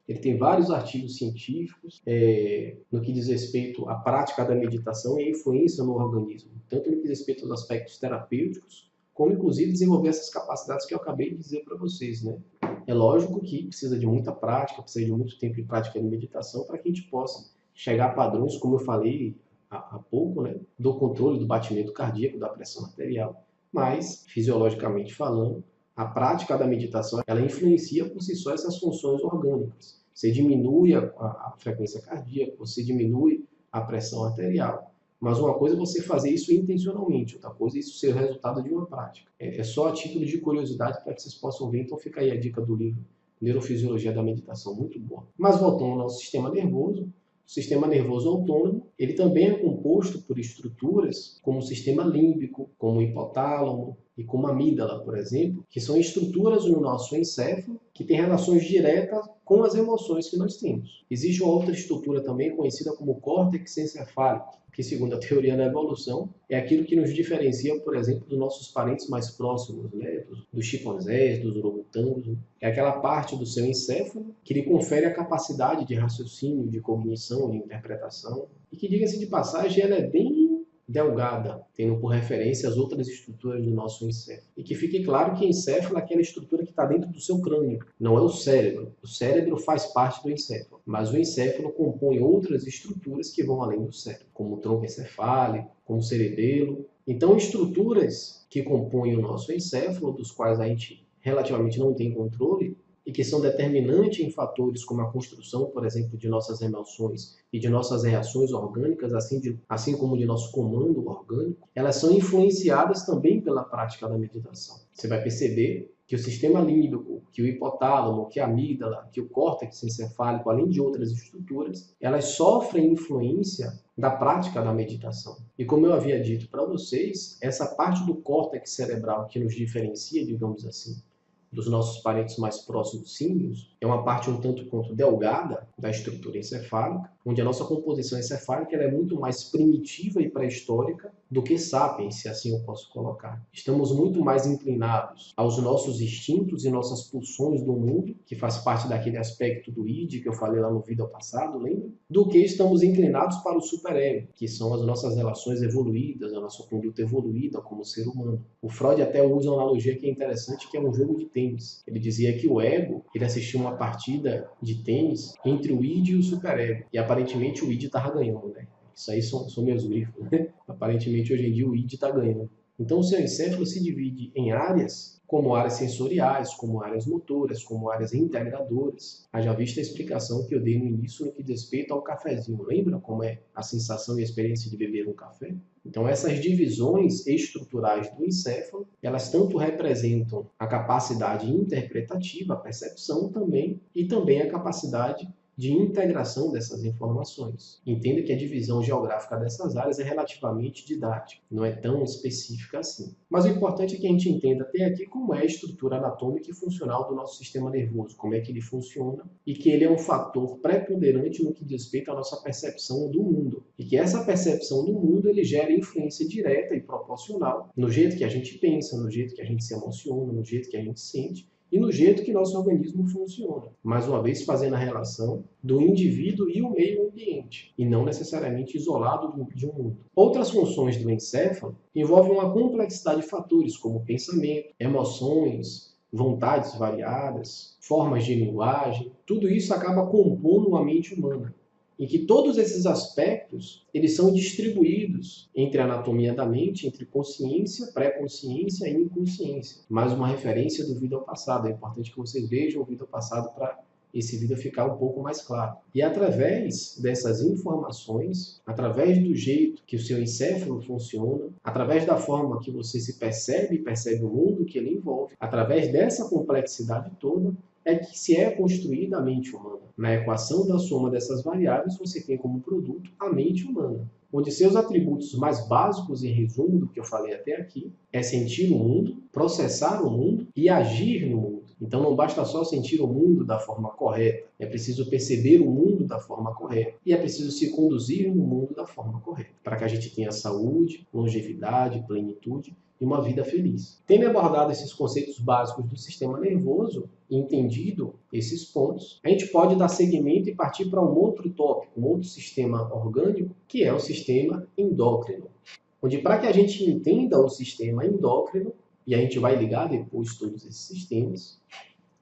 Ele tem vários artigos científicos no que diz respeito à prática da meditação e a influência no organismo, tanto no que diz respeito aos aspectos terapêuticos, como inclusive desenvolver essas capacidades que eu acabei de dizer para vocês, né? É lógico que precisa de muita prática, precisa de muito tempo de prática de meditação para que a gente possa chegar a padrões, como eu falei há pouco, né, do controle do batimento cardíaco, da pressão arterial. Mas, fisiologicamente falando, a prática da meditação ela influencia por si só essas funções orgânicas. Você diminui a frequência cardíaca, você diminui a pressão arterial. Mas uma coisa é você fazer isso intencionalmente, outra coisa é isso ser o resultado de uma prática. É só a título de curiosidade para que vocês possam ver. Então fica aí a dica do livro Neurofisiologia da Meditação, muito boa. Mas voltando ao nosso sistema nervoso, o sistema nervoso autônomo, ele também é composto por estruturas como o sistema límbico, como o hipotálamo e como a amígdala, por exemplo, que são estruturas no nosso encéfalo que têm relações diretas com as emoções que nós temos. Existe uma outra estrutura também conhecida como córtex encefálico, que, segundo a teoria da evolução, é aquilo que nos diferencia, por exemplo, dos nossos parentes mais próximos, né? Dos chimpanzés, dos orangotangos. É aquela parte do seu encéfalo que lhe confere a capacidade de raciocínio, de cognição, de interpretação, e que, diga-se de passagem, ela é bem delgada, tendo por referência as outras estruturas do nosso encéfalo. E que fique claro que encéfalo é aquela estrutura que está dentro do seu crânio, não é o cérebro. O cérebro faz parte do encéfalo, mas o encéfalo compõe outras estruturas que vão além do cérebro, como o tronco encefálico, como o cerebelo. Então, estruturas que compõem o nosso encéfalo, dos quais a gente relativamente não tem controle, e que são determinantes em fatores como a construção, por exemplo, de nossas emoções e de nossas reações orgânicas, assim como de nosso comando orgânico, elas são influenciadas também pela prática da meditação. Você vai perceber que o sistema límbico, que o hipotálamo, que a amígdala, que o córtex encefálico, além de outras estruturas, elas sofrem influência da prática da meditação. E como eu havia dito para vocês, essa parte do córtex cerebral que nos diferencia, digamos assim, dos nossos parentes mais próximos símios, é uma parte um tanto quanto delgada da estrutura encefálica, onde a nossa composição encefálica ela é muito mais primitiva e pré-histórica do que sapiens, se assim eu posso colocar. Estamos muito mais inclinados aos nossos instintos e nossas pulsões do mundo, que faz parte daquele aspecto do id que eu falei lá no vídeo passado, lembra? Do que estamos inclinados para o superego, que são as nossas relações evoluídas, a nossa conduta evoluída como ser humano. O Freud até usa uma analogia que é interessante, que é um jogo de tênis. Ele dizia que o ego, ele assistiu uma partida de tênis entre o id e o superego, e aparentemente o id estava ganhando, né? Isso aí são meus grifos, né? Aparentemente hoje em dia o id está ganhando. Então o seu encéfalo se divide em áreas como áreas sensoriais, como áreas motoras, como áreas integradoras. Haja vista a explicação que eu dei no início no que diz respeito ao cafezinho. Lembra como é a sensação e a experiência de beber um café? Então, essas divisões estruturais do encéfalo, elas tanto representam a capacidade interpretativa, a percepção também, e também a capacidade de integração dessas informações. Entenda que a divisão geográfica dessas áreas é relativamente didática, não é tão específica assim. Mas o importante é que a gente entenda até aqui como é a estrutura anatômica e funcional do nosso sistema nervoso, como é que ele funciona e que ele é um fator preponderante no que diz respeito à nossa percepção do mundo. E que essa percepção do mundo ele gera influência direta e proporcional no jeito que a gente pensa, no jeito que a gente se emociona, no jeito que a gente sente, e no jeito que nosso organismo funciona. Mais uma vez, fazendo a relação do indivíduo e o meio ambiente, e não necessariamente isolado de um mundo. Outras funções do encéfalo envolvem uma complexidade de fatores, como pensamento, emoções, vontades variadas, formas de linguagem. Tudo isso acaba compondo a mente humana, em que todos esses aspectos eles são distribuídos entre a anatomia da mente, entre consciência, pré-consciência e inconsciência. Mais uma referência do vídeo ao passado. É importante que vocês vejam o vídeo ao passado para esse vídeo ficar um pouco mais claro. E através dessas informações, através do jeito que o seu encéfalo funciona, através da forma que você se percebe e percebe o mundo que ele envolve, através dessa complexidade toda, é que se é construída a mente humana. Na equação da soma dessas variáveis, você tem como produto a mente humana, onde seus atributos mais básicos, em resumo do que eu falei até aqui, é sentir o mundo, processar o mundo e agir no mundo. Então não basta só sentir o mundo da forma correta, é preciso perceber o mundo da forma correta e é preciso se conduzir no mundo da forma correta, para que a gente tenha saúde, longevidade, plenitude e uma vida feliz. Tendo abordado esses conceitos básicos do sistema nervoso e entendido esses pontos, a gente pode dar seguimento e partir para um outro tópico, um outro sistema orgânico, que é o sistema endócrino. Onde, para que a gente entenda o sistema endócrino, e a gente vai ligar depois todos esses sistemas,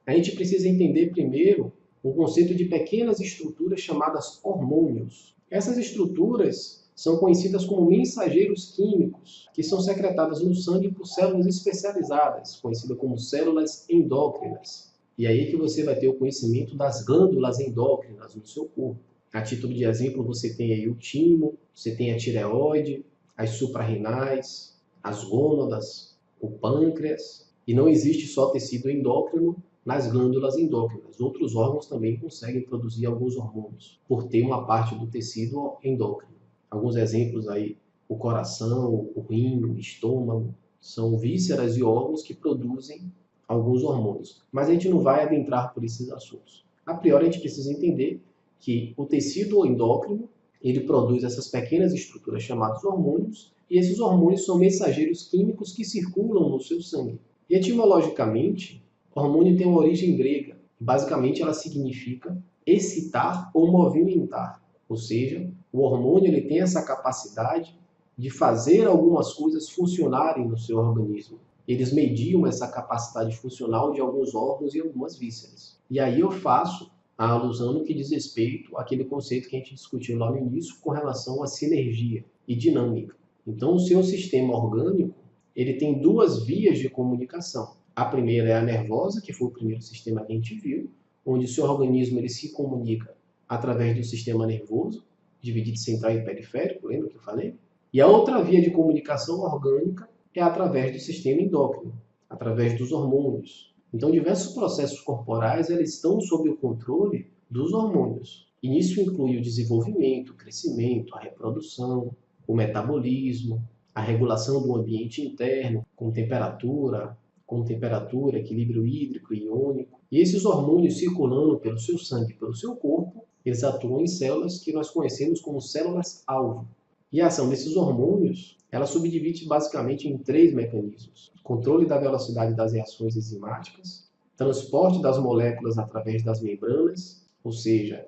a gente precisa entender primeiro um conceito de pequenas estruturas chamadas hormônios. Essas estruturas são conhecidas como mensageiros químicos, que são secretadas no sangue por células especializadas, conhecidas como células endócrinas. E aí que você vai ter o conhecimento das glândulas endócrinas no seu corpo. A título de exemplo, você tem aí o timo, você tem a tireoide, as suprarrenais, as gônadas, o pâncreas. E não existe só tecido endócrino nas glândulas endócrinas. Outros órgãos também conseguem produzir alguns hormônios, por ter uma parte do tecido endócrino. Alguns exemplos aí, o coração, o rim, o estômago, são vísceras e órgãos que produzem alguns hormônios. Mas a gente não vai adentrar por esses assuntos. A priori, a gente precisa entender que o tecido endócrino, ele produz essas pequenas estruturas chamadas hormônios, e esses hormônios são mensageiros químicos que circulam no seu sangue. E etimologicamente, hormônio tem uma origem grega. Basicamente, ela significa excitar ou movimentar. Ou seja, o hormônio ele tem essa capacidade de fazer algumas coisas funcionarem no seu organismo. Eles mediam essa capacidade funcional de alguns órgãos e algumas vísceras. E aí eu faço a alusão no que diz respeito àquele conceito que a gente discutiu lá no início com relação à sinergia e dinâmica. Então, o seu sistema orgânico ele tem duas vias de comunicação. A primeira é a nervosa, que foi o primeiro sistema que a gente viu, onde o seu organismo ele se comunica através do sistema nervoso, dividido em central e periférico, lembra que eu falei? E a outra via de comunicação orgânica é através do sistema endócrino, através dos hormônios. Então, diversos processos corporais eles estão sob o controle dos hormônios. E nisso inclui o desenvolvimento, o crescimento, a reprodução, o metabolismo, a regulação do ambiente interno, com temperatura, equilíbrio hídrico e iônico. E esses hormônios circulando pelo seu sangue, pelo seu corpo, eles atuam em células que nós conhecemos como células-alvo. E a ação desses hormônios, ela subdivide basicamente em 3 mecanismos. Controle da velocidade das reações enzimáticas, transporte das moléculas através das membranas, ou seja,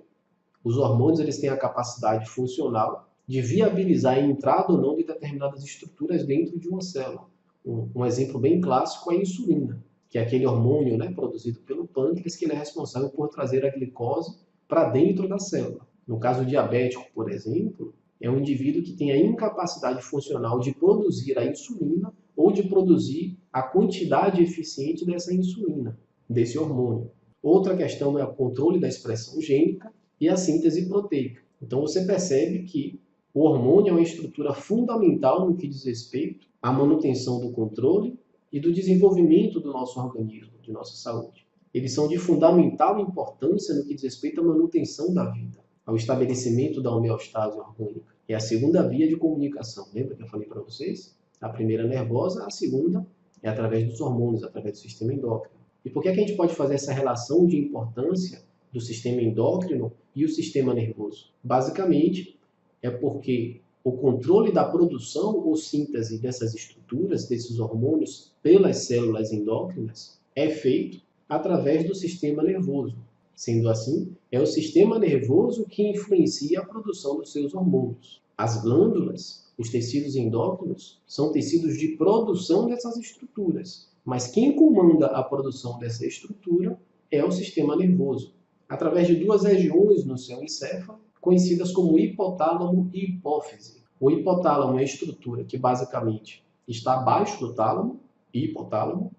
os hormônios eles têm a capacidade funcional de viabilizar a entrada ou não de determinadas estruturas dentro de uma célula. Um exemplo bem clássico é a insulina, que é aquele hormônio produzido pelo pâncreas que ele é responsável por trazer a glicose para dentro da célula. No caso diabético, por exemplo, é um indivíduo que tem a incapacidade funcional de produzir a insulina ou de produzir a quantidade eficiente dessa insulina, desse hormônio. Outra questão é o controle da expressão gênica e a síntese proteica. Então você percebe que o hormônio é uma estrutura fundamental no que diz respeito à manutenção do controle e do desenvolvimento do nosso organismo, de nossa saúde. Eles são de fundamental importância no que diz respeito à manutenção da vida, ao estabelecimento da homeostase orgânica. É a segunda via de comunicação. Lembra que eu falei para vocês? A primeira é nervosa, a segunda é através dos hormônios, através do sistema endócrino. E por que a gente pode fazer essa relação de importância do sistema endócrino e o sistema nervoso? Basicamente, é porque o controle da produção ou síntese dessas estruturas, desses hormônios, pelas células endócrinas, é feito através do sistema nervoso. Sendo assim, é o sistema nervoso que influencia a produção dos seus hormônios. As glândulas, os tecidos endócrinos, são tecidos de produção dessas estruturas. Mas quem comanda a produção dessa estrutura é o sistema nervoso, através de duas regiões no seu encéfalo, conhecidas como hipotálamo e hipófise. O hipotálamo é a estrutura que basicamente está abaixo do tálamo, hipotálamo,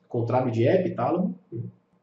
contrário de epitálamo,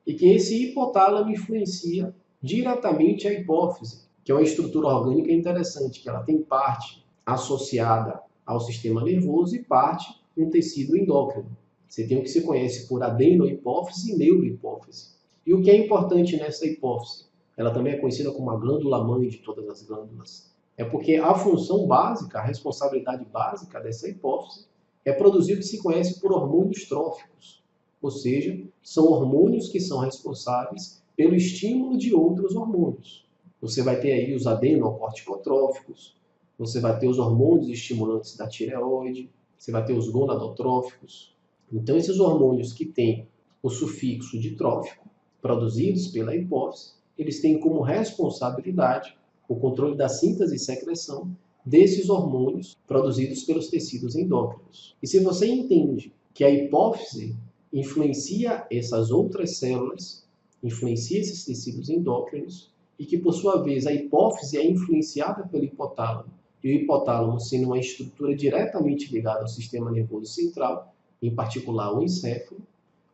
e que esse hipotálamo influencia diretamente a hipófise, que é uma estrutura orgânica interessante, que ela tem parte associada ao sistema nervoso e parte um tecido endócrino. Você tem o que se conhece por adenohipófise e neurohipófise. E o que é importante nessa hipófise? Ela também é conhecida como a glândula-mãe de todas as glândulas. É porque a função básica, a responsabilidade básica dessa hipófise é produzir o que se conhece por hormônios tróficos. Ou seja, são hormônios que são responsáveis pelo estímulo de outros hormônios. Você vai ter aí os adenocorticotróficos, você vai ter os hormônios estimulantes da tireoide, você vai ter os gonadotróficos. Então, esses hormônios que têm o sufixo de trófico, produzidos pela hipófise, eles têm como responsabilidade o controle da síntese e secreção desses hormônios produzidos pelos tecidos endócrinos. E se você entende que a hipófise influencia essas outras células, influencia esses tecidos endócrinos, e que, por sua vez, a hipófise é influenciada pelo hipotálamo, e o hipotálamo sendo uma estrutura diretamente ligada ao sistema nervoso central, em particular o encéfalo,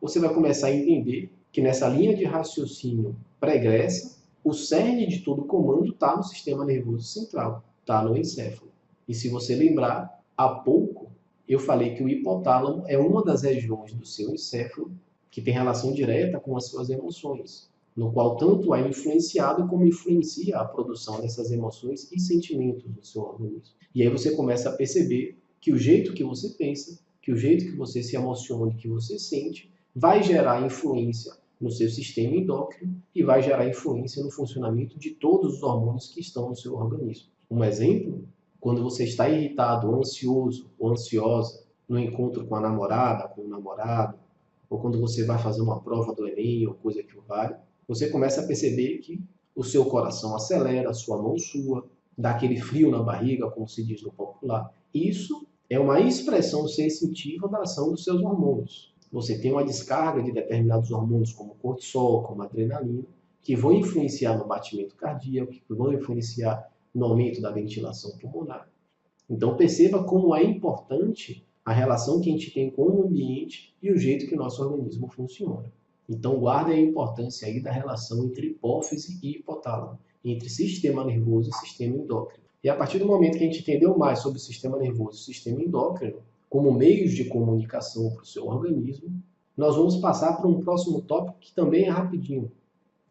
você vai começar a entender que nessa linha de raciocínio pregressa, o cerne de todo o comando está no sistema nervoso central, está no encéfalo. E se você lembrar, há pouco eu falei que o hipotálamo é uma das regiões do seu encéfalo que tem relação direta com as suas emoções, no qual tanto é influenciado como influencia a produção dessas emoções e sentimentos do seu organismo. E aí você começa a perceber que o jeito que você pensa, que o jeito que você se emociona, que você sente, vai gerar influência no seu sistema endócrino e vai gerar influência no funcionamento de todos os hormônios que estão no seu organismo. Um exemplo, quando você está irritado, ansioso ou ansiosa no encontro com a namorada, com o namorado, ou quando você vai fazer uma prova do Enem ou coisa que o vale, você começa a perceber que o seu coração acelera, a sua mão sua, dá aquele frio na barriga, como se diz no popular. Isso é uma expressão sensitiva da ação dos seus hormônios. Você tem uma descarga de determinados hormônios, como cortisol, como adrenalina, que vão influenciar no batimento cardíaco, que vão influenciar no aumento da ventilação pulmonar. Então perceba como é importante a relação que a gente tem com o ambiente e o jeito que o nosso organismo funciona. Então guarde a importância aí da relação entre hipófise e hipotálamo, entre sistema nervoso e sistema endócrino. E a partir do momento que a gente entendeu mais sobre o sistema nervoso e o sistema endócrino, como meios de comunicação para o seu organismo, nós vamos passar para um próximo tópico que também é rapidinho.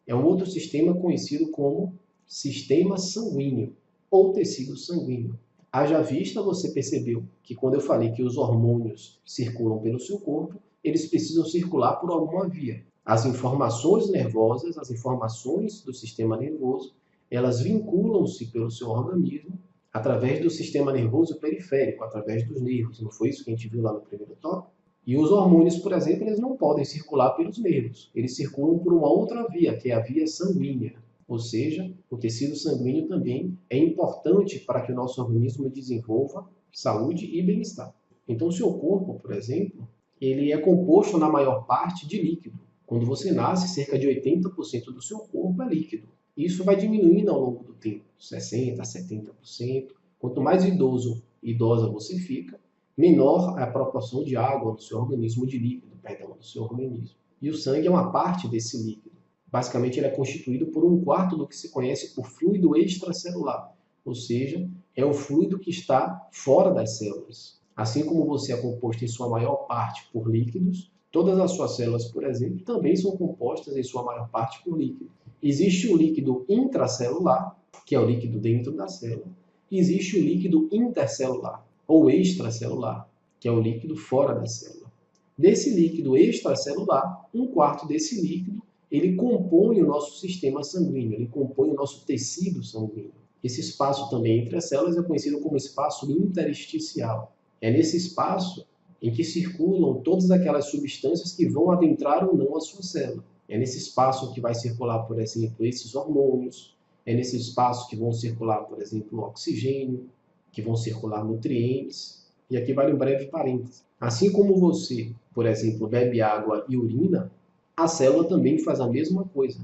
É um outro sistema conhecido como sistema sanguíneo ou tecido sanguíneo. Haja vista, você percebeu que quando eu falei que os hormônios circulam pelo seu corpo, eles precisam circular por alguma via. As informações nervosas, as informações do sistema nervoso, elas vinculam-se pelo seu organismo através do sistema nervoso periférico, através dos nervos. Não foi isso que a gente viu lá no primeiro tópico? E os hormônios, por exemplo, eles não podem circular pelos nervos. Eles circulam por uma outra via, que é a via sanguínea. Ou seja, o tecido sanguíneo também é importante para que o nosso organismo desenvolva saúde e bem-estar. Então, o seu corpo, por exemplo, ele é composto na maior parte de líquido. Quando você nasce, cerca de 80% do seu corpo é líquido. Isso vai diminuindo ao longo do tempo, 60%, 70%. Quanto mais idoso, idosa você fica, menor é a proporção de água no seu organismo, de líquido, perdão, no seu organismo. E o sangue é uma parte desse líquido. Basicamente, ele é constituído por 1/4 do que se conhece por fluido extracelular, ou seja, é o fluido que está fora das células. Assim como você é composto em sua maior parte por líquidos, todas as suas células, por exemplo, também são compostas em sua maior parte por líquido. Existe o líquido intracelular, que é o líquido dentro da célula, e existe o líquido intercelular, ou extracelular, que é o líquido fora da célula. Desse líquido extracelular, 1/4 desse líquido, ele compõe o nosso sistema sanguíneo, ele compõe o nosso tecido sanguíneo. Esse espaço também entre as células é conhecido como espaço intersticial. É nesse espaço em que circulam todas aquelas substâncias que vão adentrar ou não a sua célula. É nesse espaço que vai circular, por exemplo, esses hormônios, é nesse espaço que vão circular, por exemplo, o oxigênio, que vão circular nutrientes. E aqui vale um breve parêntese. Assim como você, por exemplo, bebe água e urina, a célula também faz a mesma coisa.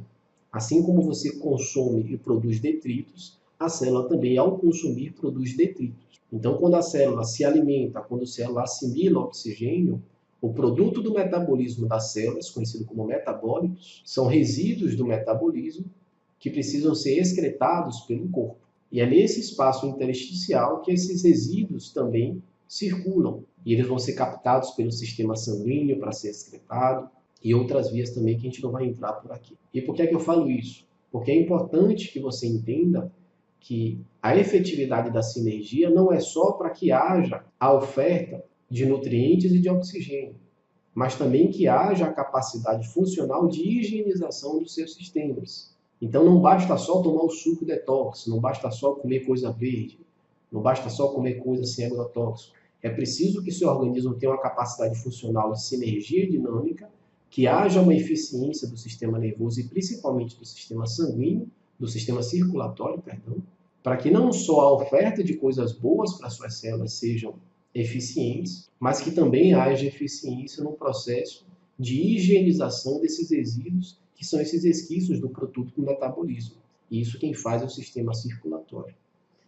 Assim como você consome e produz detritos, a célula também, ao consumir, produz detritos. Então, quando a célula se alimenta, quando a célula assimila oxigênio, o produto do metabolismo das células, conhecido como metabólitos, são resíduos do metabolismo que precisam ser excretados pelo corpo. E é nesse espaço intersticial que esses resíduos também circulam. E eles vão ser captados pelo sistema sanguíneo para ser excretado e outras vias também que a gente não vai entrar por aqui. E por que é que eu falo isso? Porque é importante que você entenda que a efetividade da sinergia não é só para que haja a oferta de nutrientes e de oxigênio, mas também que haja a capacidade funcional de higienização dos seus sistemas. Então não basta só tomar o suco detox, não basta só comer coisa verde, não basta só comer coisa sem agrotóxico. É preciso que seu organismo tenha uma capacidade funcional de sinergia dinâmica, que haja uma eficiência do sistema nervoso e principalmente do sistema sanguíneo, do sistema circulatório, perdão, para que não só a oferta de coisas boas para suas células sejam eficientes, mas que também haja eficiência no processo de higienização desses resíduos, que são esses resquícios do produto do metabolismo. E isso quem faz é o sistema circulatório.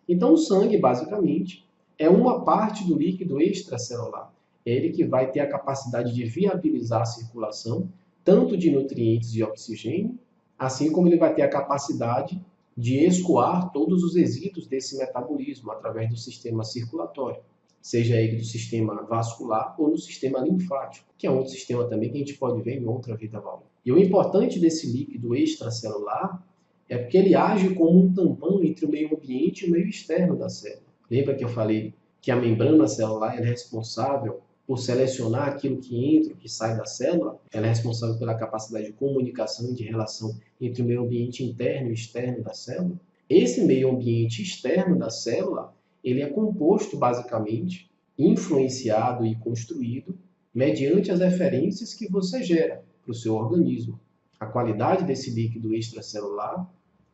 Então, o sangue, basicamente, é uma parte do líquido extracelular. É ele que vai ter a capacidade de viabilizar a circulação, tanto de nutrientes e oxigênio, assim como ele vai ter a capacidade de escoar todos os resíduos desse metabolismo através do sistema circulatório, seja ele do sistema vascular ou no sistema linfático, que é outro sistema também que a gente pode ver em outra vida válvula. E o importante desse líquido extracelular é porque ele age como um tampão entre o meio ambiente e o meio externo da célula. Lembra que eu falei que a membrana celular é responsável por selecionar aquilo que entra, o que sai da célula? Ela é responsável pela capacidade de comunicação e de relação entre o meio ambiente interno e externo da célula. Esse meio ambiente externo da célula, ele é composto basicamente, influenciado e construído mediante as referências que você gera para o seu organismo. A qualidade desse líquido extracelular,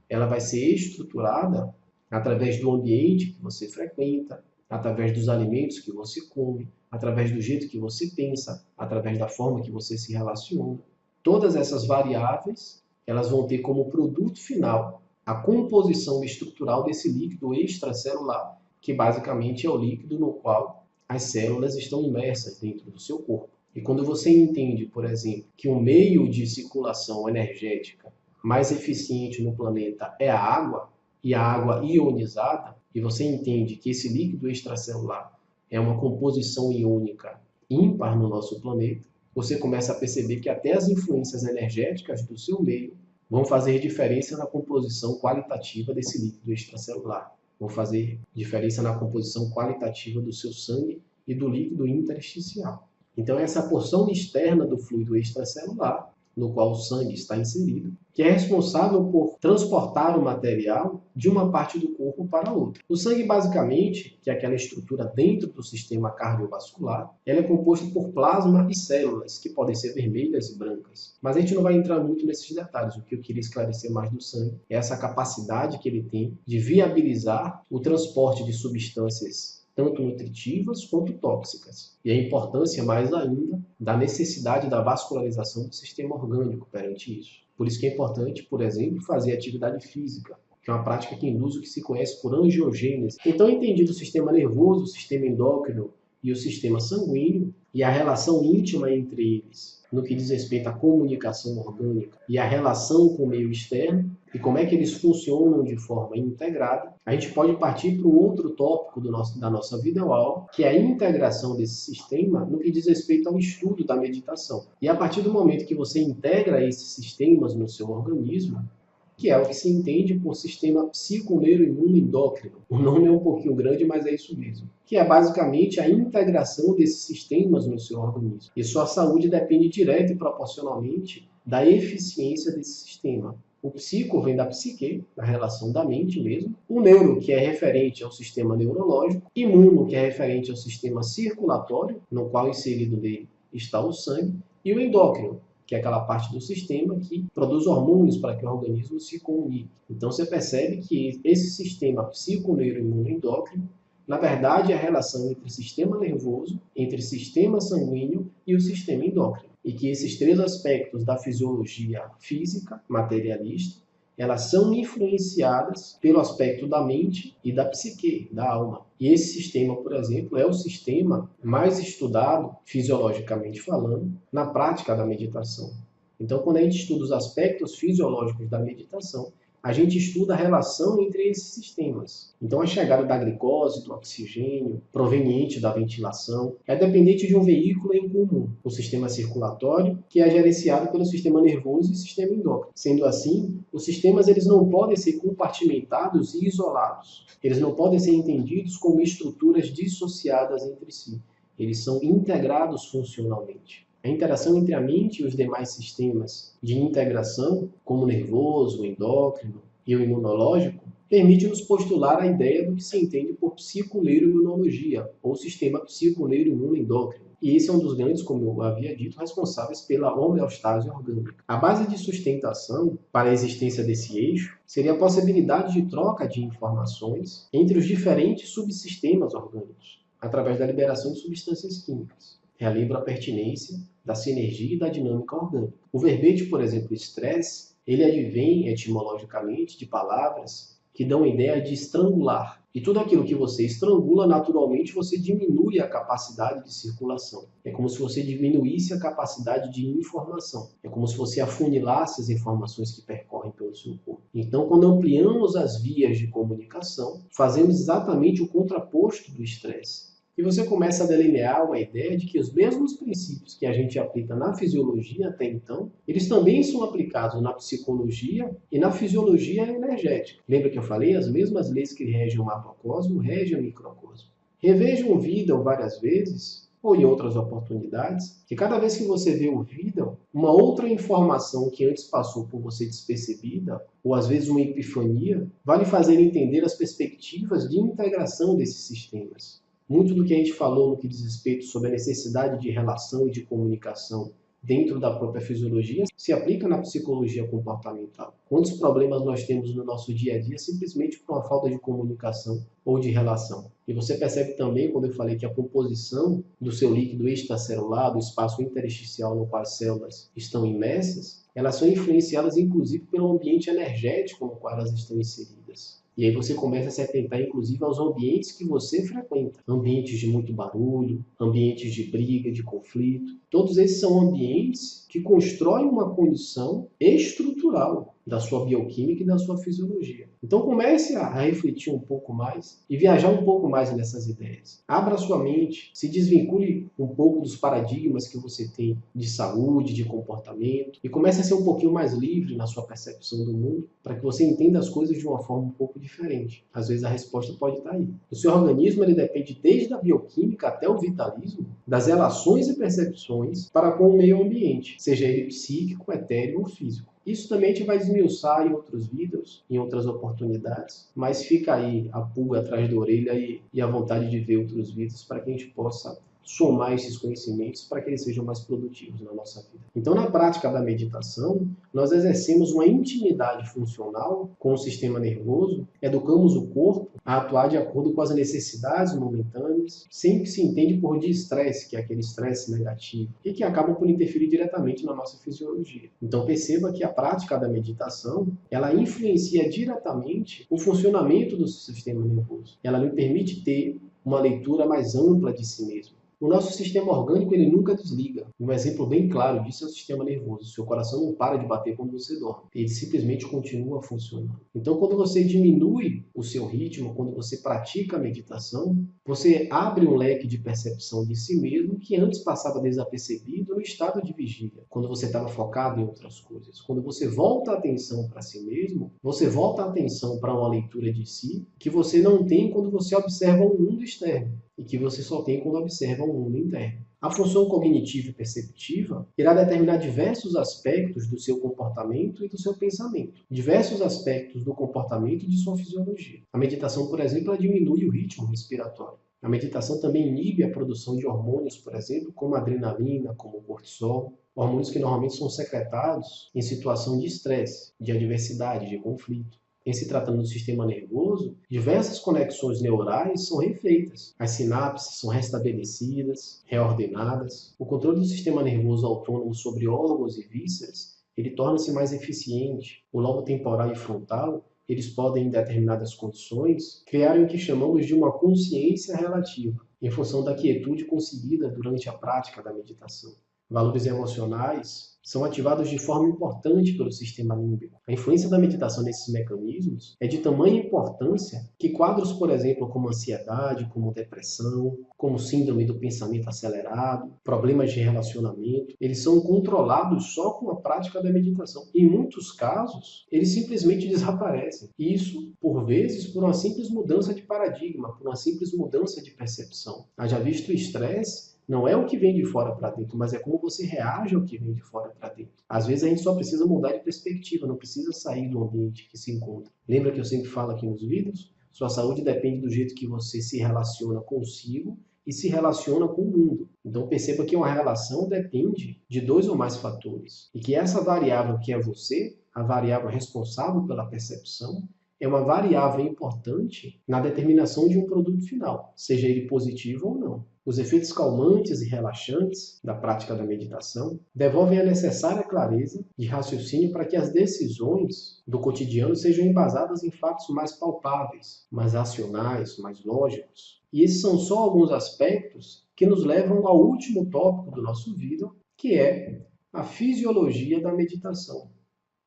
ela vai ser estruturada através do ambiente que você frequenta, através dos alimentos que você come, através do jeito que você pensa, através da forma que você se relaciona. Todas essas variáveis, elas vão ter como produto final a composição estrutural desse líquido extracelular, que basicamente é o líquido no qual as células estão imersas dentro do seu corpo. E quando você entende, por exemplo, que o meio de circulação energética mais eficiente no planeta é a água, e a água ionizada, e você entende que esse líquido extracelular é uma composição iônica ímpar no nosso planeta, você começa a perceber que até as influências energéticas do seu meio vão fazer diferença na composição qualitativa desse líquido extracelular, vão fazer diferença na composição qualitativa do seu sangue e do líquido intersticial. Então, essa porção externa do fluido extracelular, no qual o sangue está inserido, que é responsável por transportar o material de uma parte do corpo para outra. O sangue, basicamente, que é aquela estrutura dentro do sistema cardiovascular, ela é composto por plasma e células, que podem ser vermelhas e brancas. Mas a gente não vai entrar muito nesses detalhes. O que eu queria esclarecer mais do sangue é essa capacidade que ele tem de viabilizar o transporte de substâncias tanto nutritivas quanto tóxicas. E a importância, mais ainda, da necessidade da vascularização do sistema orgânico perante isso. Por isso que é importante, por exemplo, fazer atividade física, que é uma prática que induz o que se conhece por angiogênese. Então, entendido o sistema nervoso, o sistema endócrino e o sistema sanguíneo e a relação íntima entre eles, no que diz respeito à comunicação orgânica e à relação com o meio externo, e como é que eles funcionam de forma integrada, a gente pode partir para um outro tópico da nossa videoaula, que é a integração desse sistema no que diz respeito ao estudo da meditação. E a partir do momento que você integra esses sistemas no seu organismo, que é o que se entende por sistema psico-neuro-imuno-endócrino. O nome é um pouquinho grande, mas é isso mesmo. Que é basicamente a integração desses sistemas no seu organismo. E sua saúde depende direta e proporcionalmente da eficiência desse sistema. O psico vem da psique, da relação da mente mesmo. O neuro, que é referente ao sistema neurológico. Imuno, que é referente ao sistema circulatório, no qual inserido nele está o sangue. E o endócrino, que é aquela parte do sistema que produz hormônios para que o organismo se comunique. Então você percebe que esse sistema psico-neuro-imuno-endócrino, na verdade, é a relação entre sistema nervoso, entre sistema sanguíneo e o sistema endócrino. E que esses três aspectos da fisiologia física, materialista, elas são influenciadas pelo aspecto da mente e da psique, da alma. E esse sistema, por exemplo, é o sistema mais estudado, fisiologicamente falando, na prática da meditação. Então, quando a gente estuda os aspectos fisiológicos da meditação, a gente estuda a relação entre esses sistemas. Então, a chegada da glicose, do oxigênio, proveniente da ventilação, é dependente de um veículo em comum, o sistema circulatório, que é gerenciado pelo sistema nervoso e sistema endócrino. Sendo assim, os sistemas eles não podem ser compartimentados e isolados. Eles não podem ser entendidos como estruturas dissociadas entre si. Eles são integrados funcionalmente. A interação entre a mente e os demais sistemas de integração, como o nervoso, o endócrino e o imunológico, permite-nos postular a ideia do que se entende por psiconeuroimunologia, ou sistema psiconeuroimunoendócrino. E esse é um dos grandes, como eu havia dito, responsáveis pela homeostase orgânica. A base de sustentação para a existência desse eixo seria a possibilidade de troca de informações entre os diferentes subsistemas orgânicos, através da liberação de substâncias químicas. Relembro a pertinência da sinergia e da dinâmica orgânica. O verbete, por exemplo, estresse, ele advém etimologicamente de palavras que dão a ideia de estrangular. E tudo aquilo que você estrangula, naturalmente, você diminui a capacidade de circulação. É como se você diminuísse a capacidade de informação. É como se você afunilasse as informações que percorrem pelo seu corpo. Então, quando ampliamos as vias de comunicação, fazemos exatamente o contraposto do estresse. E você começa a delinear uma ideia de que os mesmos princípios que a gente aplica na fisiologia até então, eles também são aplicados na psicologia e na fisiologia energética. Lembra que eu falei? As mesmas leis que regem o macrocosmo regem o microcosmo. Revejam o Vidal várias vezes, ou em outras oportunidades, que cada vez que você vê o Vidal, uma outra informação que antes passou por você despercebida, ou às vezes uma epifania, vai lhe fazer entender as perspectivas de integração desses sistemas. Muito do que a gente falou no que diz respeito sobre a necessidade de relação e de comunicação dentro da própria fisiologia se aplica na psicologia comportamental. Quantos problemas nós temos no nosso dia a dia simplesmente por uma falta de comunicação ou de relação? E você percebe também, quando eu falei que a composição do seu líquido extracelular, do espaço intersticial no qual as células estão imersas, elas são influenciadas inclusive pelo ambiente energético no qual elas estão inseridas. E aí você começa a se atentar, inclusive, aos ambientes que você frequenta. Ambientes de muito barulho, ambientes de briga, de conflito. Todos esses são ambientes que constroem uma condição estrutural da sua bioquímica e da sua fisiologia. Então comece a refletir um pouco mais e viajar um pouco mais nessas ideias. Abra sua mente, se desvincule um pouco dos paradigmas que você tem de saúde, de comportamento e comece a ser um pouquinho mais livre na sua percepção do mundo para que você entenda as coisas de uma forma um pouco diferente. Às vezes a resposta pode estar aí. O seu organismo ele depende desde a bioquímica até o vitalismo, das relações e percepções para com o meio ambiente, seja ele psíquico, etéreo ou físico. Isso também a gente vai desmiuçar em outros vídeos, em outras oportunidades, mas fica aí a pulga atrás da orelha e a vontade de ver outros vídeos para que a gente possa somar esses conhecimentos para que eles sejam mais produtivos na nossa vida. Então, na prática da meditação, nós exercemos uma intimidade funcional com o sistema nervoso, educamos o corpo a atuar de acordo com as necessidades momentâneas, sem que se entende por de-estresse, que é aquele estresse negativo, e que acaba por interferir diretamente na nossa fisiologia. Então, perceba que a prática da meditação, ela influencia diretamente o funcionamento do sistema nervoso. Ela lhe permite ter uma leitura mais ampla de si mesmo. O nosso sistema orgânico ele nunca desliga. Um exemplo bem claro disso é o sistema nervoso. Seu coração não para de bater quando você dorme. Ele simplesmente continua funcionando. Então, quando você diminui o seu ritmo, quando você pratica a meditação, você abre um leque de percepção de si mesmo que antes passava desapercebido no estado de vigília, quando você estava focado em outras coisas. Quando você volta a atenção para si mesmo, você volta a atenção para uma leitura de si que você não tem quando você observa o mundo externo e que você só tem quando observa o mundo interno. A função cognitiva e perceptiva irá determinar diversos aspectos do seu comportamento e do seu pensamento, diversos aspectos do comportamento e de sua fisiologia. A meditação, por exemplo, ela diminui o ritmo respiratório. A meditação também inibe a produção de hormônios, por exemplo, como a adrenalina, como o cortisol, hormônios que normalmente são secretados em situação de estresse, de adversidade, de conflito. Em se tratando do sistema nervoso, diversas conexões neurais são refeitas. As sinapses são restabelecidas, reordenadas. O controle do sistema nervoso autônomo sobre órgãos e vísceras, ele torna-se mais eficiente. O lobo temporal e frontal, eles podem, em determinadas condições, criar o que chamamos de uma consciência relativa, em função da quietude conseguida durante a prática da meditação. Valores emocionais são ativados de forma importante pelo sistema límbico. A influência da meditação nesses mecanismos é de tamanha importância que quadros, por exemplo, como ansiedade, como depressão, como síndrome do pensamento acelerado, problemas de relacionamento, eles são controlados só com a prática da meditação. Em muitos casos, eles simplesmente desaparecem. Isso, por vezes, por uma simples mudança de paradigma, por uma simples mudança de percepção. Haja visto o estresse, não é o que vem de fora para dentro, mas é como você reage ao que vem de fora para dentro. Às vezes a gente só precisa mudar de perspectiva, não precisa sair do ambiente que se encontra. Lembra que eu sempre falo aqui nos vídeos? Sua saúde depende do jeito que você se relaciona consigo e se relaciona com o mundo. Então perceba que uma relação depende de 2 ou mais fatores. E que essa variável que é você, a variável responsável pela percepção, é uma variável importante na determinação de um produto final, seja ele positivo ou não. Os efeitos calmantes e relaxantes da prática da meditação devolvem a necessária clareza de raciocínio para que as decisões do cotidiano sejam embasadas em fatos mais palpáveis, mais racionais, mais lógicos. E esses são só alguns aspectos que nos levam ao último tópico do nosso vídeo, que é a fisiologia da meditação.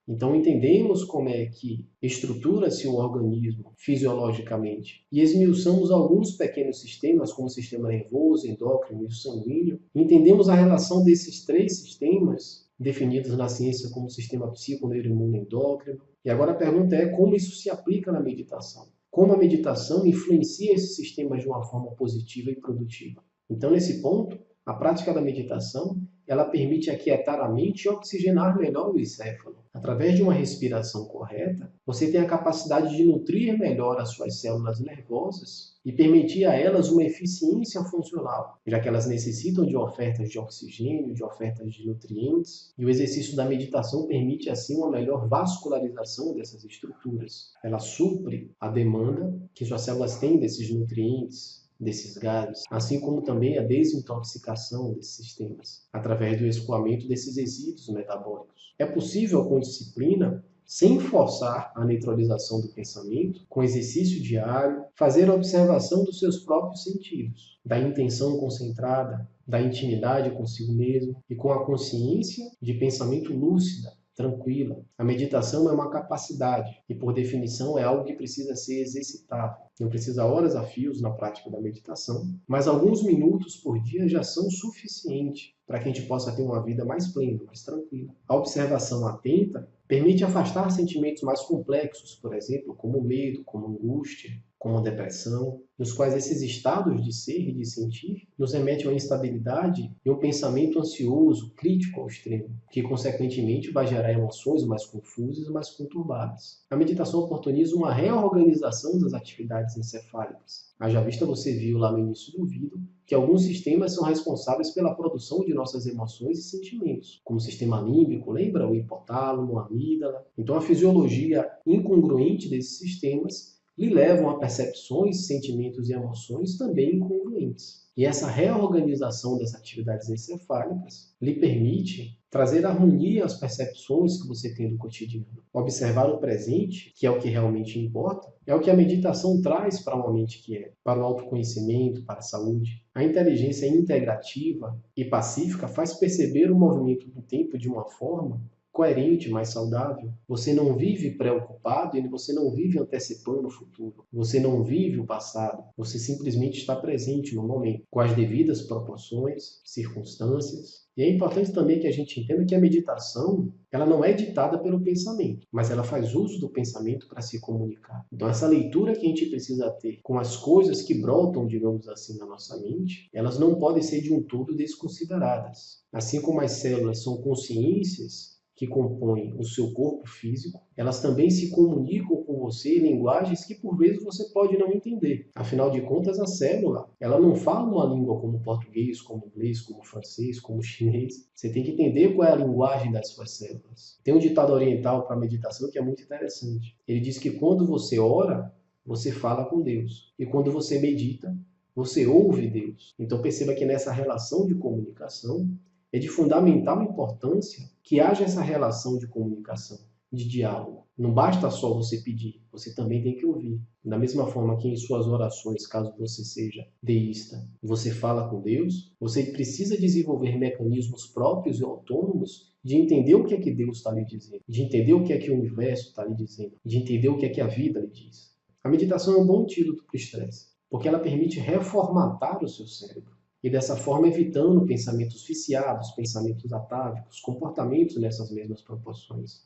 Então entendemos como é que estrutura-se o organismo fisiologicamente e esmiuçamos alguns pequenos sistemas, como o sistema nervoso, endócrino e o sanguíneo. Entendemos a relação desses 3 sistemas, definidos na ciência como sistema psico-neuroimune-endócrino. E agora a pergunta é como isso se aplica na meditação. Como a meditação influencia esses sistemas de uma forma positiva e produtiva. Então, nesse ponto, a prática da meditação ela permite aquietar a mente e oxigenar melhor o encéfalo. Através de uma respiração correta, você tem a capacidade de nutrir melhor as suas células nervosas e permitir a elas uma eficiência funcional, já que elas necessitam de ofertas de oxigênio, de ofertas de nutrientes, e o exercício da meditação permite, assim, uma melhor vascularização dessas estruturas. Ela supre a demanda que suas células têm desses nutrientes, desses gases, assim como também a desintoxicação desses sistemas, através do escoamento desses resíduos metabólicos. É possível, com disciplina, sem forçar a neutralização do pensamento, com exercício diário, fazer a observação dos seus próprios sentidos, da intenção concentrada, da intimidade consigo mesmo e com a consciência de pensamento lúcida, tranquila. A meditação é uma capacidade e, por definição, é algo que precisa ser exercitado. Não precisa horas a fios na prática da meditação, mas alguns minutos por dia já são suficientes para que a gente possa ter uma vida mais plena, mais tranquila. A observação atenta permite afastar sentimentos mais complexos, por exemplo, como medo, como angústia, como a depressão, nos quais esses estados de ser e de sentir nos remetem a uma instabilidade e um pensamento ansioso, crítico ao extremo, que consequentemente vai gerar emoções mais confusas e mais conturbadas. A meditação oportuniza uma reorganização das atividades encefálicas. Haja vista, você viu lá no início do vídeo que alguns sistemas são responsáveis pela produção de nossas emoções e sentimentos, como o sistema límbico, lembra? O hipotálamo, a amígdala. Então a fisiologia incongruente desses sistemas lhe levam a percepções, sentimentos e emoções também incongruentes. E essa reorganização das atividades encefálicas lhe permite trazer harmonia às percepções que você tem do cotidiano. Observar o presente, que é o que realmente importa, é o que a meditação traz para uma mente quieta, para o autoconhecimento, para a saúde. A inteligência integrativa e pacífica faz perceber o movimento do tempo de uma forma coerente, mais saudável. Você não vive preocupado e você não vive antecipando o futuro. Você não vive o passado. Você simplesmente está presente no momento, com as devidas proporções, circunstâncias. E é importante também que a gente entenda que a meditação, ela não é ditada pelo pensamento, mas ela faz uso do pensamento para se comunicar. Então, essa leitura que a gente precisa ter com as coisas que brotam, digamos assim, na nossa mente, elas não podem ser de um todo desconsideradas. Assim como as células são consciências que compõem o seu corpo físico, elas também se comunicam com você em linguagens que por vezes você pode não entender. Afinal de contas, a célula, ela não fala uma língua como português, como inglês, como francês, como chinês. Você tem que entender qual é a linguagem das suas células. Tem um ditado oriental para a meditação que é muito interessante. Ele diz que quando você ora, você fala com Deus. E quando você medita, você ouve Deus. Então perceba que nessa relação de comunicação, é de fundamental importância que haja essa relação de comunicação, de diálogo. Não basta só você pedir, você também tem que ouvir. Da mesma forma que em suas orações, caso você seja deísta, você fala com Deus, você precisa desenvolver mecanismos próprios e autônomos de entender o que é que Deus está lhe dizendo, de entender o que é que o universo está lhe dizendo, de entender o que é que a vida lhe diz. A meditação é um bom antídoto para o estresse, porque ela permite reformatar o seu cérebro. E dessa forma evitando pensamentos viciados, pensamentos atávicos, comportamentos nessas mesmas proporções.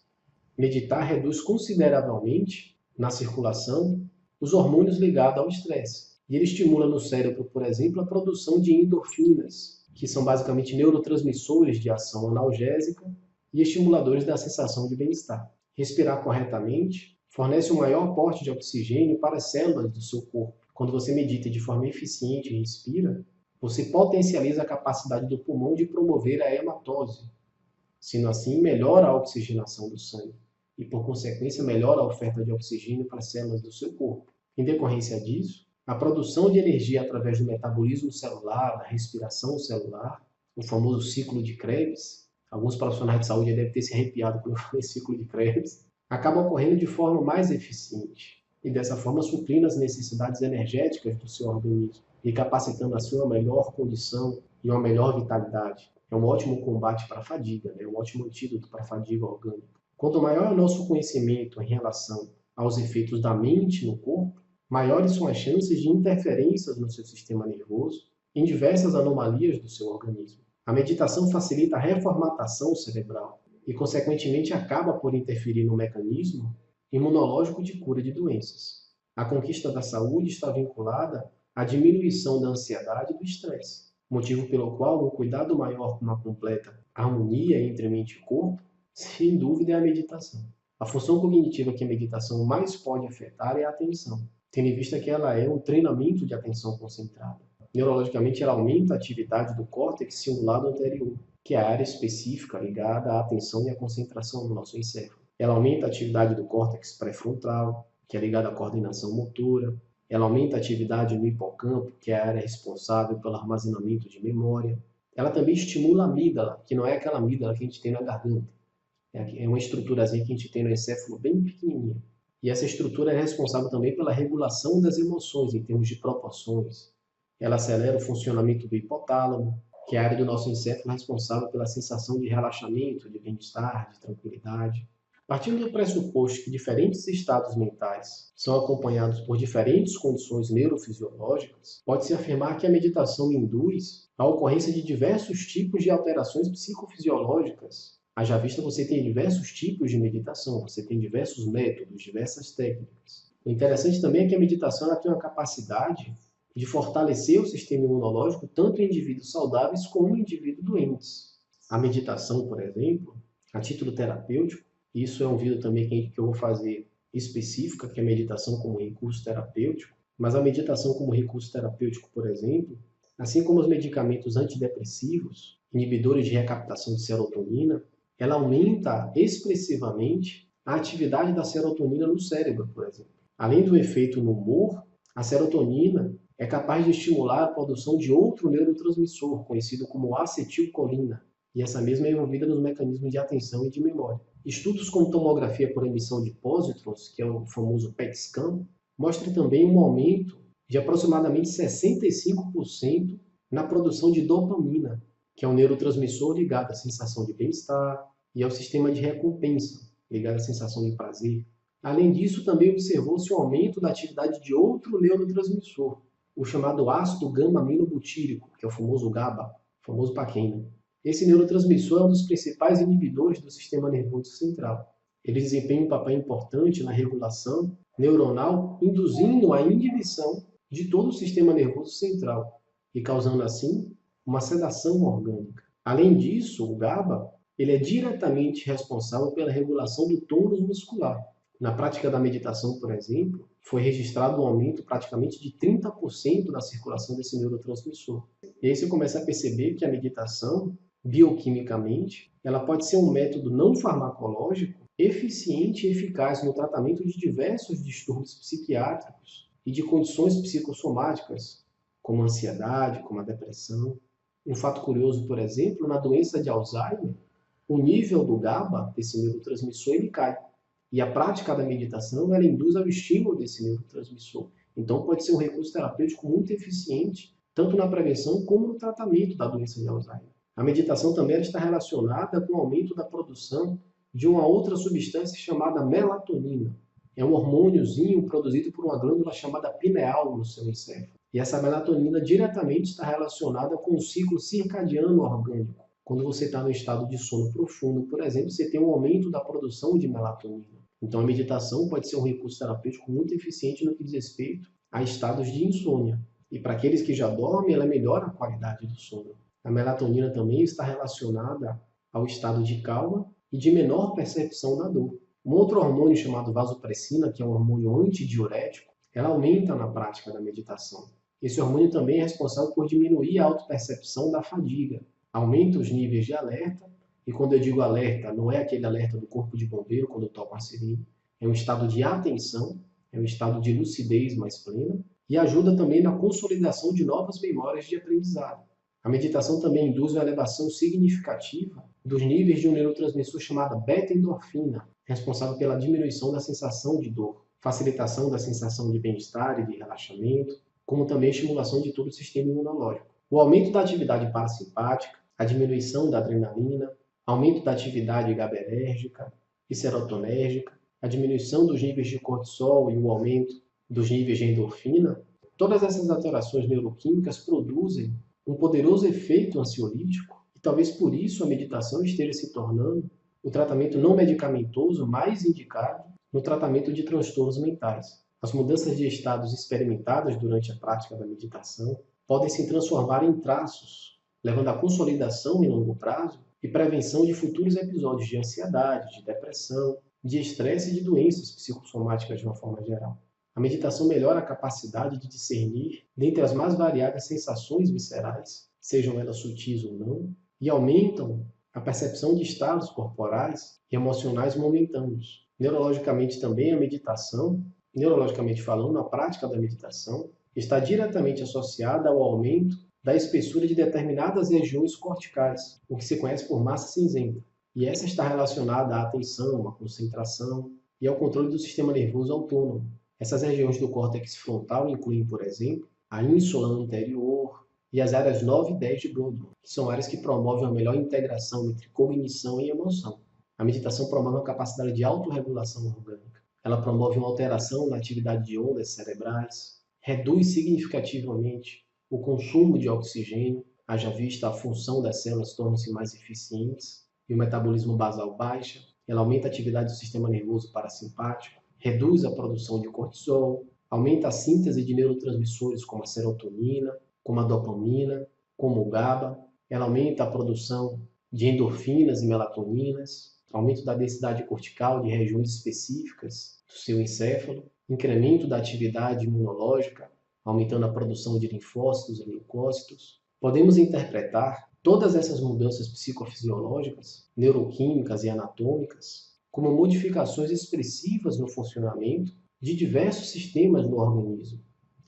Meditar reduz consideravelmente na circulação os hormônios ligados ao estresse. E ele estimula no cérebro, por exemplo, a produção de endorfinas, que são basicamente neurotransmissores de ação analgésica e estimuladores da sensação de bem-estar. Respirar corretamente fornece um maior aporte de oxigênio para as células do seu corpo. Quando você medita de forma eficiente e respira, você potencializa a capacidade do pulmão de promover a hematose. Sendo assim, melhora a oxigenação do sangue e, por consequência, melhora a oferta de oxigênio para as células do seu corpo. Em decorrência disso, a produção de energia através do metabolismo celular, da respiração celular, o famoso ciclo de Krebs, alguns profissionais de saúde devem ter se arrepiado quando eu falei ciclo de Krebs, acaba ocorrendo de forma mais eficiente e, dessa forma, suprindo as necessidades energéticas do seu organismo e capacitando a sua melhor condição e uma melhor vitalidade. É um ótimo combate para a fadiga, um ótimo antídoto para a fadiga orgânica. Quanto maior é o nosso conhecimento em relação aos efeitos da mente no corpo, maiores são as chances de interferências no seu sistema nervoso em diversas anomalias do seu organismo. A meditação facilita a reformatação cerebral e, consequentemente, acaba por interferir no mecanismo imunológico de cura de doenças. A conquista da saúde está vinculada à diminuição da ansiedade e do estresse, motivo pelo qual um cuidado maior com uma completa harmonia entre mente e corpo, sem dúvida, é a meditação. A função cognitiva que a meditação mais pode afetar é a atenção, tendo em vista que ela é um treinamento de atenção concentrada. Neurologicamente, ela aumenta a atividade do córtex cingulado anterior, que é a área específica ligada à atenção e à concentração no nosso encéfalo. Ela aumenta a atividade do córtex pré-frontal, que é ligado à coordenação motora. Ela aumenta a atividade no hipocampo, que é a área responsável pelo armazenamento de memória. Ela também estimula a amígdala, que não é aquela amígdala que a gente tem na garganta. É uma estruturazinha que a gente tem no encéfalo bem pequenininha. E essa estrutura é responsável também pela regulação das emoções em termos de proporções. Ela acelera o funcionamento do hipotálamo, que é a área do nosso encéfalo responsável pela sensação de relaxamento, de bem-estar, de tranquilidade. Partindo do pressuposto que diferentes estados mentais são acompanhados por diferentes condições neurofisiológicas, pode-se afirmar que a meditação induz a ocorrência de diversos tipos de alterações psicofisiológicas. Haja vista, você tem diversos tipos de meditação, você tem diversos métodos, diversas técnicas. O interessante também é que a meditação ela tem uma capacidade de fortalecer o sistema imunológico tanto em indivíduos saudáveis como em indivíduos doentes. A meditação, por exemplo, a título terapêutico, isso é um vídeo também que eu vou fazer específica, que é a meditação como recurso terapêutico, mas a meditação como recurso terapêutico, por exemplo, assim como os medicamentos antidepressivos, inibidores de recaptação de serotonina, ela aumenta expressivamente a atividade da serotonina no cérebro, por exemplo. Além do efeito no humor, a serotonina é capaz de estimular a produção de outro neurotransmissor, conhecido como acetilcolina. e essa mesma é envolvida nos mecanismos de atenção e de memória. Estudos como tomografia por emissão de pósitrons, que é o famoso PET scan, mostram também um aumento de aproximadamente 65% na produção de dopamina, que é um neurotransmissor ligado à sensação de bem-estar e ao sistema de recompensa, ligado à sensação de prazer. Além disso, também observou-se o aumento da atividade de outro neurotransmissor, o chamado ácido gama-aminobutírico, que é o famoso GABA, o famoso paquena. Esse neurotransmissor é um dos principais inibidores do sistema nervoso central. Ele desempenha um papel importante na regulação neuronal, induzindo a inibição de todo o sistema nervoso central e causando assim uma sedação orgânica. Além disso, o GABA ele é diretamente responsável pela regulação do tônus muscular. Na prática da meditação, por exemplo, foi registrado um aumento praticamente de 30% na circulação desse neurotransmissor. E aí você começa a perceber que a meditação, bioquimicamente, ela pode ser um método não farmacológico eficiente e eficaz no tratamento de diversos distúrbios psiquiátricos e de condições psicossomáticas, como a ansiedade, como a depressão. Um fato curioso, por exemplo, na doença de Alzheimer, o nível do GABA, desse neurotransmissor, ele cai. E a prática da meditação, ela induz ao estímulo desse neurotransmissor. Então, pode ser um recurso terapêutico muito eficiente, tanto na prevenção como no tratamento da doença de Alzheimer. A meditação também está relacionada com o aumento da produção de uma outra substância chamada melatonina. É um hormôniozinho produzido por uma glândula chamada pineal no seu encéfalo. E essa melatonina diretamente está relacionada com o ciclo circadiano orgânico. Quando você está no estado de sono profundo, por exemplo, você tem um aumento da produção de melatonina. Então, a meditação pode ser um recurso terapêutico muito eficiente no que diz respeito a estados de insônia. E para aqueles que já dormem, ela melhora a qualidade do sono. A melatonina também está relacionada ao estado de calma e de menor percepção da dor. Um outro hormônio chamado vasopressina, que é um hormônio antidiurético, ela aumenta na prática da meditação. Esse hormônio também é responsável por diminuir a autopercepção da fadiga, aumenta os níveis de alerta, e quando eu digo alerta, não é aquele alerta do corpo de bombeiro quando toca uma sirene, é um estado de atenção, é um estado de lucidez mais plena, e ajuda também na consolidação de novas memórias de aprendizado. A meditação também induz uma elevação significativa dos níveis de um neurotransmissor chamado beta-endorfina, responsável pela diminuição da sensação de dor, facilitação da sensação de bem-estar e de relaxamento, como também estimulação de todo o sistema imunológico. O aumento da atividade parasimpática, a diminuição da adrenalina, aumento da atividade GABAérgica e serotonérgica, a diminuição dos níveis de cortisol e o aumento dos níveis de endorfina, todas essas alterações neuroquímicas produzem um poderoso efeito ansiolítico e talvez por isso a meditação esteja se tornando o tratamento não medicamentoso mais indicado no tratamento de transtornos mentais. As mudanças de estados experimentadas durante a prática da meditação podem se transformar em traços, levando à consolidação em longo prazo e prevenção de futuros episódios de ansiedade, de depressão, de estresse e de doenças psicossomáticas de uma forma geral. A meditação melhora a capacidade de discernir dentre as mais variadas sensações viscerais, sejam elas sutis ou não, e aumentam a percepção de estados corporais e emocionais momentâneos. Neurologicamente também a meditação, neurologicamente falando, a prática da meditação está diretamente associada ao aumento da espessura de determinadas regiões corticais, o que se conhece por massa cinzenta. E essa está relacionada à atenção, à concentração e ao controle do sistema nervoso autônomo. Essas regiões do córtex frontal incluem, por exemplo, a ínsula anterior e as áreas 9 e 10 de Brodmann, que são áreas que promovem a melhor integração entre cognição e emoção. A meditação promove uma capacidade de autorregulação orgânica. Ela promove uma alteração na atividade de ondas cerebrais, reduz significativamente o consumo de oxigênio, haja vista a função das células tornam-se mais eficientes e o metabolismo basal baixa. Ela aumenta a atividade do sistema nervoso parasimpático, reduz a produção de cortisol, aumenta a síntese de neurotransmissores como a serotonina, como a dopamina, como o GABA. Ela aumenta a produção de endorfinas e melatoninas, aumento da densidade cortical de regiões específicas do seu encéfalo, incremento da atividade imunológica, aumentando a produção de linfócitos e leucócitos. Podemos interpretar todas essas mudanças psicofisiológicas, neuroquímicas e anatômicas como modificações expressivas no funcionamento de diversos sistemas no organismo.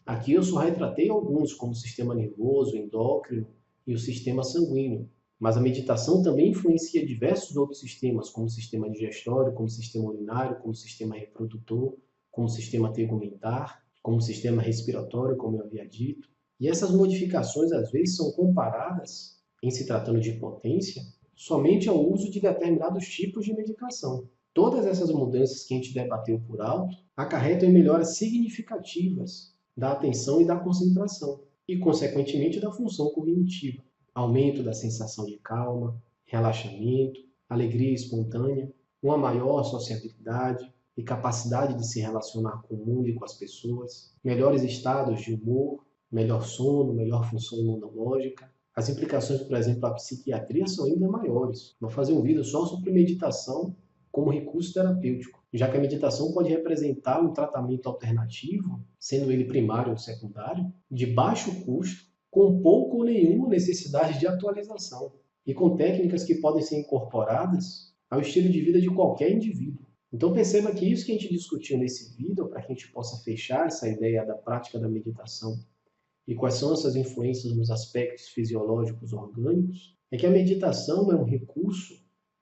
Aqui eu só retratei alguns, como o sistema nervoso, endócrino e o sistema sanguíneo. Mas a meditação também influencia diversos outros sistemas, como o sistema digestório, como o sistema urinário, como o sistema reprodutor, como o sistema tegumentar, como o sistema respiratório, como eu havia dito. E essas modificações, às vezes, são comparadas, em se tratando de potência, somente ao uso de determinados tipos de medicação. Todas essas mudanças que a gente debateu por alto acarretam em melhoras significativas da atenção e da concentração, e, consequentemente, da função cognitiva. Aumento da sensação de calma, relaxamento, alegria espontânea, uma maior sociabilidade e capacidade de se relacionar com o mundo e com as pessoas, melhores estados de humor, melhor sono, melhor função imunológica. As implicações, por exemplo, da psiquiatria são ainda maiores. Vou fazer um vídeo só sobre meditação como recurso terapêutico, já que a meditação pode representar um tratamento alternativo, sendo ele primário ou secundário, de baixo custo, com pouco ou nenhuma necessidade de atualização, e com técnicas que podem ser incorporadas ao estilo de vida de qualquer indivíduo. Então perceba que isso que a gente discutiu nesse vídeo, para que a gente possa fechar essa ideia da prática da meditação e quais são essas influências nos aspectos fisiológicos orgânicos, é que a meditação é um recurso,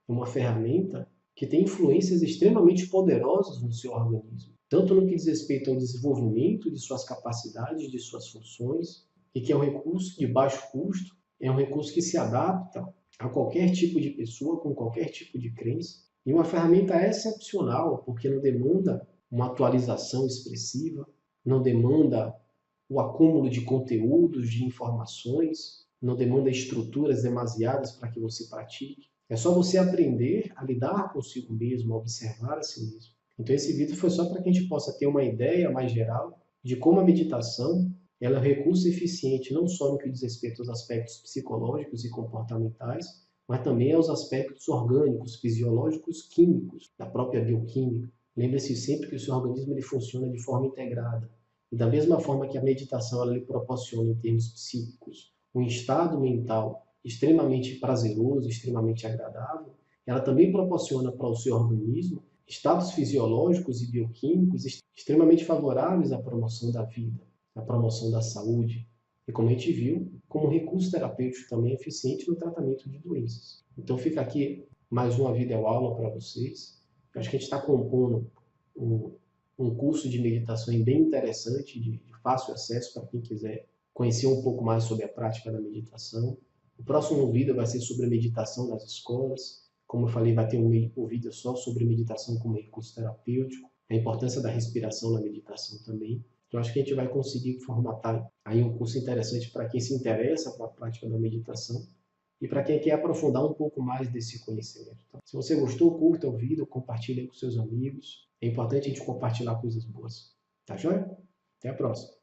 uma ferramenta que tem influências extremamente poderosas no seu organismo, tanto no que diz respeito ao desenvolvimento de suas capacidades, de suas funções, e que é um recurso de baixo custo, é um recurso que se adapta a qualquer tipo de pessoa, com qualquer tipo de crença, e uma ferramenta excepcional, porque não demanda uma atualização expressiva, não demanda o acúmulo de conteúdos, de informações, não demanda estruturas demasiadas para que você pratique. É só você aprender a lidar consigo mesmo, a observar a si mesmo. Então esse vídeo foi só para que a gente possa ter uma ideia mais geral de como a meditação ela é um recurso eficiente não só no que diz respeito aos aspectos psicológicos e comportamentais, mas também aos aspectos orgânicos, fisiológicos, químicos, da própria bioquímica. Lembre-se sempre que o seu organismo ele funciona de forma integrada. E da mesma forma que a meditação ela lhe proporciona, em termos psíquicos, um estado mental extremamente prazeroso, extremamente agradável, ela também proporciona para o seu organismo estados fisiológicos e bioquímicos extremamente favoráveis à promoção da vida, à promoção da saúde, e como a gente viu, como recurso terapêutico também eficiente no tratamento de doenças. Então fica aqui mais uma videoaula para vocês. Eu acho que a gente está compondo um curso de meditação bem interessante, de fácil acesso para quem quiser conhecer um pouco mais sobre a prática da meditação. O próximo vídeo vai ser sobre a meditação nas escolas. Como eu falei, vai ter um vídeo só sobre meditação como recurso terapêutico, a importância da respiração na meditação também. Então, acho que a gente vai conseguir formatar aí um curso interessante para quem se interessa com a prática da meditação e para quem quer aprofundar um pouco mais desse conhecimento. Tá? Se você gostou, curta o vídeo, compartilhe com seus amigos. É importante a gente compartilhar coisas boas. Tá joia? Até a próxima.